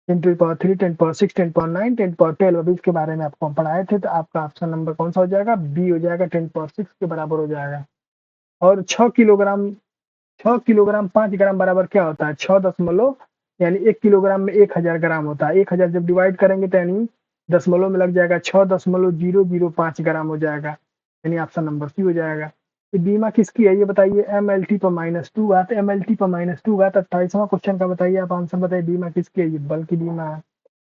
10⁻3, 10⁻6, 10⁻9, 10⁻12। अभी इसके बारे में आपको हम पढ़ाए थे, तो आपका ऑप्शन नंबर कौन सा हो जाएगा? बी हो जाएगा, 10⁻6 के बराबर हो जाएगा। और 6 किलोग्राम, 6 किलोग्राम 5 ग्राम बराबर क्या होता है? 6 दशमलव, यानी 1 किलोग्राम में 1000 ग्राम होता है। 1000 जब डिवाइड करेंगे तो यानी दशमलव में लग जाएगा, 6.005 ग्राम हो जाएगा, यानी ऑप्शन नंबर सी हो जाएगा। ये बीमा किसकी है ये बताइए? MLT पर -2 घात, MLT पर -2 घात 28वां क्वेश्चन का बताइए, आप आंसर बताइए। बीमा किसकी है? ये बल की बीमा है।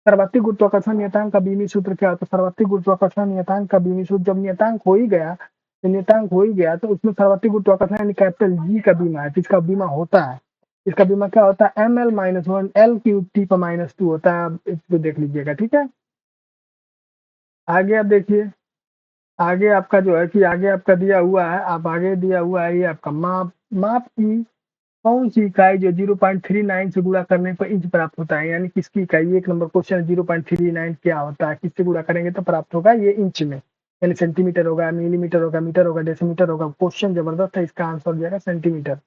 सर्वात्रिक गुरुत्वाकर्षण नियतांक का बीमी सूत्र क्या होता है? सर्वात्रिक गुरुत्वाकर्षण नियतांक का बीमी सूत्र, जब नियतांक हो ही गया, तो नियतांक हो ही गया तो उसमें सर्वात्रिक गुरुत्वाकर्षण यानी कैपिटल जी का बीमा है, जिसका बीमा होता है। इसका बीमा क्या होता है? ML-1 L³ पर -2 होता है। आप इसको देख लीजिएगा, ठीक है। आगे आप देखिए, आगे आपका जो है कि आगे आपका दिया हुआ है, आप आगे दिया हुआ है ये आपका माप, माप की कौन सी इकाई जो 0.39 से गुणा करने पर इंच प्राप्त होता है? यानी किसकी इकाई? एक नंबर क्वेश्चन, 0.39 क्या होता है, किससे गुणा करेंगे तो प्राप्त होगा? ये इंच में, यानी सेंटीमीटर होगा, मिलीमीटर होगा, मीटर होगा, डेसीमीटर होगा। क्वेश्चन जबरदस्त है, इसका आंसर हो जाएगा सेंटीमीटर।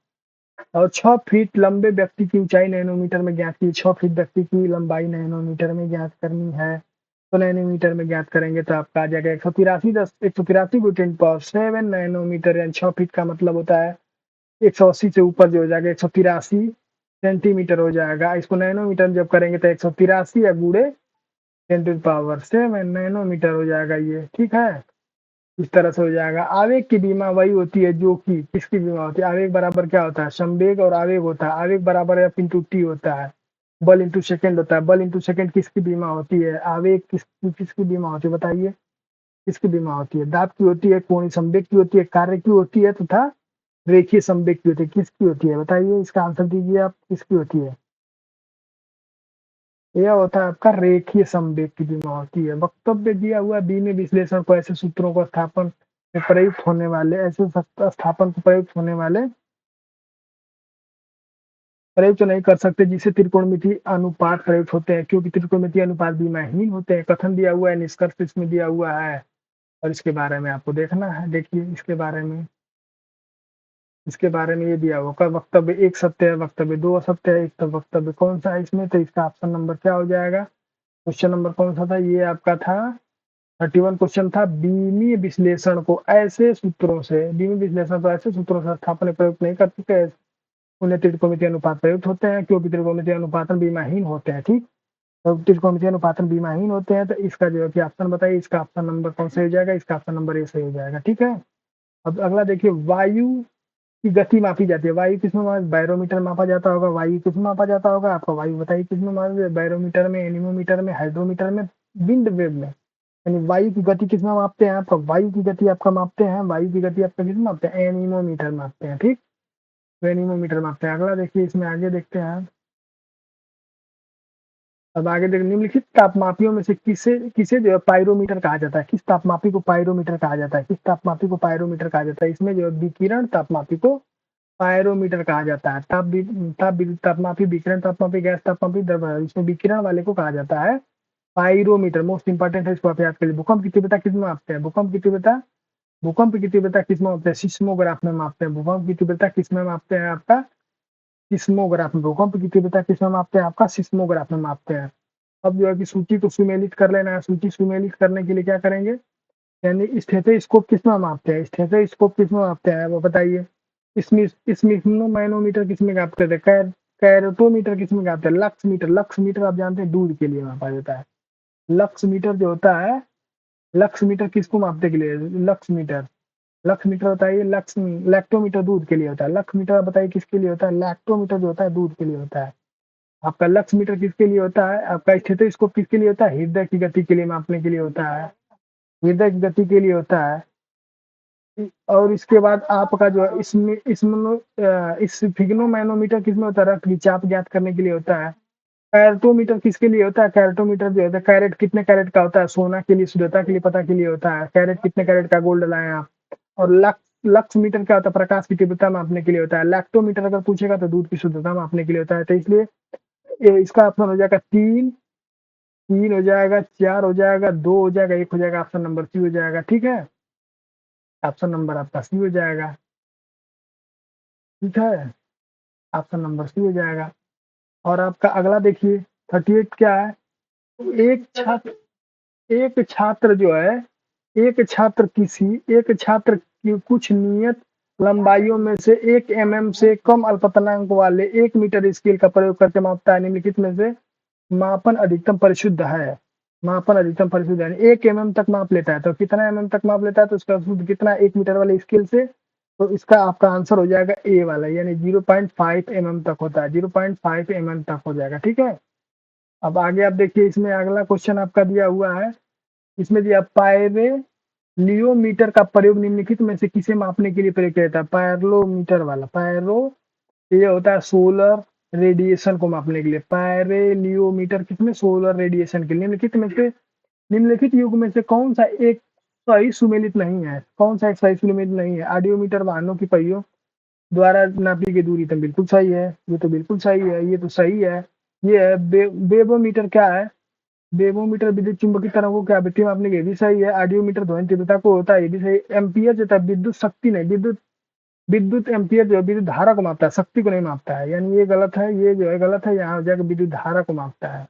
और 6 फीट लंबे व्यक्ति की ऊंचाई नैनोमीटर में ज्ञात की, 6 फीट व्यक्ति की लंबाई नैनोमीटर में ज्ञात करनी है, तो नैनोमीटर में ज्ञात करेंगे तो आपका आ जाएगा 183 नैनोमीटर, यानी 6 फीट का मतलब होता है 180 से ऊपर जो हो जाएगा 183 सेंटीमीटर हो जाएगा। इसको नैनोमीटर जब करेंगे तो 183 या गुड़े 10⁻7 नैनोमीटर हो जाएगा ये, ठीक है। इस तरह से हो जाएगा। आवेग की बीमा वही होती है जो कि किसकी बीमा होती है? आवेग बराबर क्या होता है? संवेग और आवेग होता है। आवेग बराबर F इंटू टी होता है, बल इंटू सेकेंड होता है। बल इंटू सेकेंड किसकी बीमा होती है? आवेग किसकी बीमा होती है बताइए? किसकी बीमा होती है? दाब की होती है, कोणीय संवेग की होती है, कार्य की होती है तथा रेखीय संवेग की होती है। किसकी होती है बताइए? इसका आंसर दीजिए आप, किसकी होती है? यह होता है आपका रेखीय संवेग की बीमा होती है। वक्तव्य दिया हुआ बी में विश्लेषण को ऐसे सूत्रों को स्थापन में प्रयुक्त होने वाले, ऐसे स्थापन को प्रयुक्त होने वाले प्रयुक्त तो नहीं कर सकते जिससे त्रिकोणमितीय अनुपात प्रयुक्त होते हैं, क्योंकि त्रिकोणमितीय अनुपात बीमाहीन होते हैं। कथन दिया हुआ है, निष्कर्ष इसमें दिया हुआ है, और इसके बारे में आपको देखना है। देखिए इसके बारे में ये दिया होगा, वक्तव्य एक सत्य है, वक्तव्य दो असत्य है। एक तो वक्तव्य कौन सा है इसमें, तो इसका ऑप्शन नंबर क्या हो जाएगा? क्वेश्चन नंबर कौन सा था ये आपका? था 31 क्वेश्चन था। बीमीय विश्लेषण को ऐसे सूत्रों से, बीमीय विश्लेषण को ऐसे सूत्रों से स्थापन प्रयुक्त नहीं कर सकते, उन्हें त्रिकोणमितीय अनुपात प्रयुक्त होते हैं, क्योंकि त्रिकोणमितीय अनुपातन बीमाहीन होते हैं, ठीक। तो त्रिकोणमितीय अनुपातन बीमाहीन होते हैं, तो इसका जो है कि ऑप्शन बताइए, इसका ऑप्शन नंबर कौन सा हो जाएगा? इसका ऑप्शन नंबर ए सही हो जाएगा, ठीक है। अब अगला देखिए, वायु की गति मापी जाती है। वायु किसमें? बैरोमीटर मापा जाता होगा। वायु किसमें मापा जाता होगा? आपका वायु बताइए किसमें मापा? बैरोमीटर में, एनीमोमीटर में, हाइड्रोमीटर में, विंड वेव में। यानी वायु की गति किसमें मापते हैं? आपका वायु की गति आपका मापते हैं, वायु की गति आपका किसमें मापते हैं? एनीमोमीटर मापते हैं, ठीक। तो एनीमोमीटर मापते हैं। अगला देखिए, इसमें आगे देखते हैं। अब आगे देख, निम्नलिखित तापमापियों में से किसे किसे जो है पायरोमीटर कहा जाता है? किस तापमापी को पायरोमीटर कहा जाता है? किस तापमापी को पायरोमीटर कहा जाता है? इसमें जो है विकिरण तापमापी को पायरोमीटर कहा जाता है। तापमापी, विकिरण तापमापी, गैस तापमापी, द्रव्य, इसमें विकिरण वाले को कहा जाता है पायरोमीटर। मोस्ट इंपॉर्टेंट है, इसको आप याद करिए। भूकंप की तीव्रता किसमें मापते हैं? भूकंप की तीव्रता किसमें मापते हैं? सिस्मोग्राफ में मापते हैं। भूकंप की तीव्रता किसमें मापते हैं? आपका सिस्मोग्राफ में। भूकंप की तीव्रता किसमें मापते हैं? आपका सिस्मोग्राफ में मापते हैं। अब जो है कि सूची को सुमेलित कर लेना है। सूची सुमेलित करने के लिए क्या करेंगे? यानी स्टेथोस्कोप किसमें मापते हैं? स्टेथोस्कोप किसमें मापते हैं वो बताइए। स्मिग्मोमाइनोमीटर किसमें मापते थे? कैरोटोमीटर किसमें मापते हैं? लक्स मीटर आप जानते हैं दूध के लिए मापा जाता है। लक्स मीटर जो होता है, लक्स मीटर किसको मापने के लिए? लक्स मीटर बताइए। लैक्टोमीटर दूध के लिए होता है। लक्स मीटर बताइए किसके लिए होता है? लैक्टोमीटर जो होता है दूध के लिए होता है। आपका लक्स मीटर किसके लिए होता है? आपका स्टेथोस्कोप किसके लिए होता है? हृदय की गति के लिए मापने के लिए होता है। हृदय की गति के लिए होता है। और इसके बाद आपका जो है इसमें इसमें इस स्फिग्नोमैनोमीटर किसमें होता है? रक्तचाप ज्ञात करने के लिए होता है। कैरेटोमीटर किसके लिए होता है? कैरेटोमीटर जो होता है, कैरेट कितने कैरेट का होता है? सोना के लिए, शुद्धता के लिए पता के लिए होता है। कैरेट कितने कैरेट का गोल्ड लाए आप। और लक्स मीटर क्या होता है? प्रकाश की तीव्रता मापने के लिए होता है। लैक्टोमीटर अगर पूछेगा तो दूध की शुद्धता मापने के लिए होता है। तो इसलिए इसका ऑप्शन हो जाएगा तीन, तीन हो जाएगा, चार हो जाएगा, दो हो जाएगा, एक हो जाएगा। ऑप्शन नंबर सी हो जाएगा। ठीक है, ऑप्शन नंबर आपका सी हो जाएगा। ठीक है, ऑप्शन नंबर सी हो जाएगा। और आपका अगला देखिए 38 क्या है? एक छात्र एक छात्र जो है एक छात्र की कुछ नियत लंबाइयों में से 1 mm से कम अल्पतनांक वाले 1 मीटर स्केल का प्रयोग करके मापता है। निम्नलिखित में से मापन अधिकतम परिशुद्ध है। मापन अधिकतम परिशुद्ध है, 1 mm तक माप लेता है। तो कितना तक माप लेता है? तो उसका शुद्ध कितना? 1 मीटर वाले स्केल से। तो इसका आपका आंसर हो जाएगा ए वाला, यानी 0.5 mm तक होता है। 0.5 mm तक हो जाएगा। ठीक है, अब आगे आप देखिए, इसमें अगला क्वेश्चन आपका दिया हुआ है। इसमें दिया पायरे लियोमीटर का प्रयोग निम्नलिखित में से किसे मापने के लिए प्रयोग किया जाता है? पायरोमीटर वाला, पायरो ये होता है सोलर रेडिएशन को मापने के लिए। पायरेलियोमीटर किसमें? सोलर रेडिएशन के लिए। निम्नलिखित युग में से कौन सा एक सही सुमेलित नहीं है? कौन सा एक सही सुमेलित नहीं है? ऑडियोमीटर वाहनों की पहियों द्वारा नापी गई दूरी तो बिल्कुल सही है, ये तो बिल्कुल सही है, ये तो सही है। ये है बेबोमीटर क्या है? बेबोमीटर विद्युत चुंबकीय तरंगों की आवृत्ति मापने के लिए भी सही है। ऑडियोमीटर ध्वनि तीव्रता को होता है, ये भी सही। एम्पियर जो है विद्युत शक्ति नहीं, विद्युत विद्युत एम्पियर जो है विद्युत धारा को मापता है, शक्ति को नहीं मापता है। यानी ये गलत है, ये जो है गलत है। यहाँ हो जाएगा विद्युत धारा को मापता है।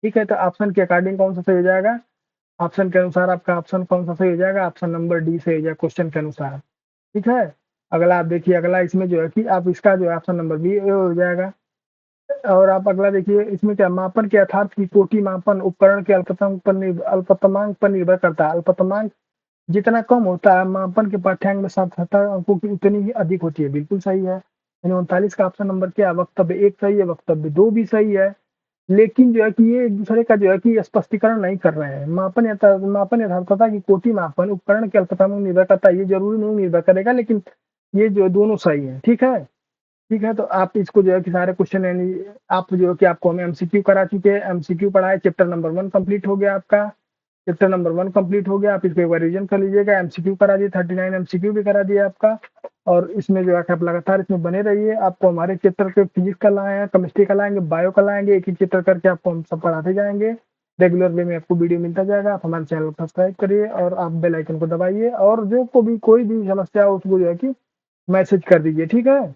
ठीक है, तो ऑप्शन के अकॉर्डिंग कौन सा सही हो जाएगा? ऑप्शन के अनुसार आपका ऑप्शन कौन सा सही हो जाएगा? ऑप्शन नंबर डी सही हो जाएगा क्वेश्चन के अनुसार। ठीक है, अगला आप देखिए, अगला इसमें जो है कि आप इसका जो है ऑप्शन नंबर बी हो जाएगा। और आप अगला देखिए, इसमें क्या? मापन के यथार्थ की कोटि मापन उपकरण के अल्पतमांक पर निर्भर करता है। अल्पतमांक जितना कम होता है, मापन के पाठ्यांक में सार्थकता अंकों की उतनी ही अधिक होती है। बिल्कुल सही है, यानी 39 का ऑप्शन नंबर क्या है? वक्तव्य एक सही है, वक्तव्य दो भी सही है। लेकिन जो है कि ये एक दूसरे का जो है कि स्पष्टीकरण नहीं कर रहे हैं। मापन यथार्थता की कोटि मापन उपकरण के अल्पतमांक में निर्भर करता है, ये जरूरी नहीं निर्भर करेगा, लेकिन ये जो दोनों सही है। ठीक है, ठीक है, तो आप इसको जो है कि सारे क्वेश्चन, यानी आप जो है कि आपको हम एमसीक्यू करा चुके हैं, एमसीक्यू पढ़ाए। चैप्टर नंबर 1 कंप्लीट हो गया आपका। चैप्टर नंबर 1 कंप्लीट हो गया, आप इसको एक बार रिवीजन कर लीजिएगा। एमसीक्यू करा दिए, 39 एमसीक्यू भी करा दिया आपका। और इसमें जो है कि आप लगातार इसमें बने रहिए। आपको हमारे चैप्टर के फिजिक्स का लाए हैं, केमिस्ट्री का लाएंगे, बायो का लाएंगे, एक ही चैप्टर करके आपको हम सब पढ़ाते जाएंगे। रेगुलर वे में आपको वीडियो मिलता जाएगा। आप हमारे चैनल को सब्सक्राइब करिए और आप बेल आइकन को दबाइए, और जो को भी कोई भी समस्या हो उसको जो है कि मैसेज कर दीजिए। ठीक है।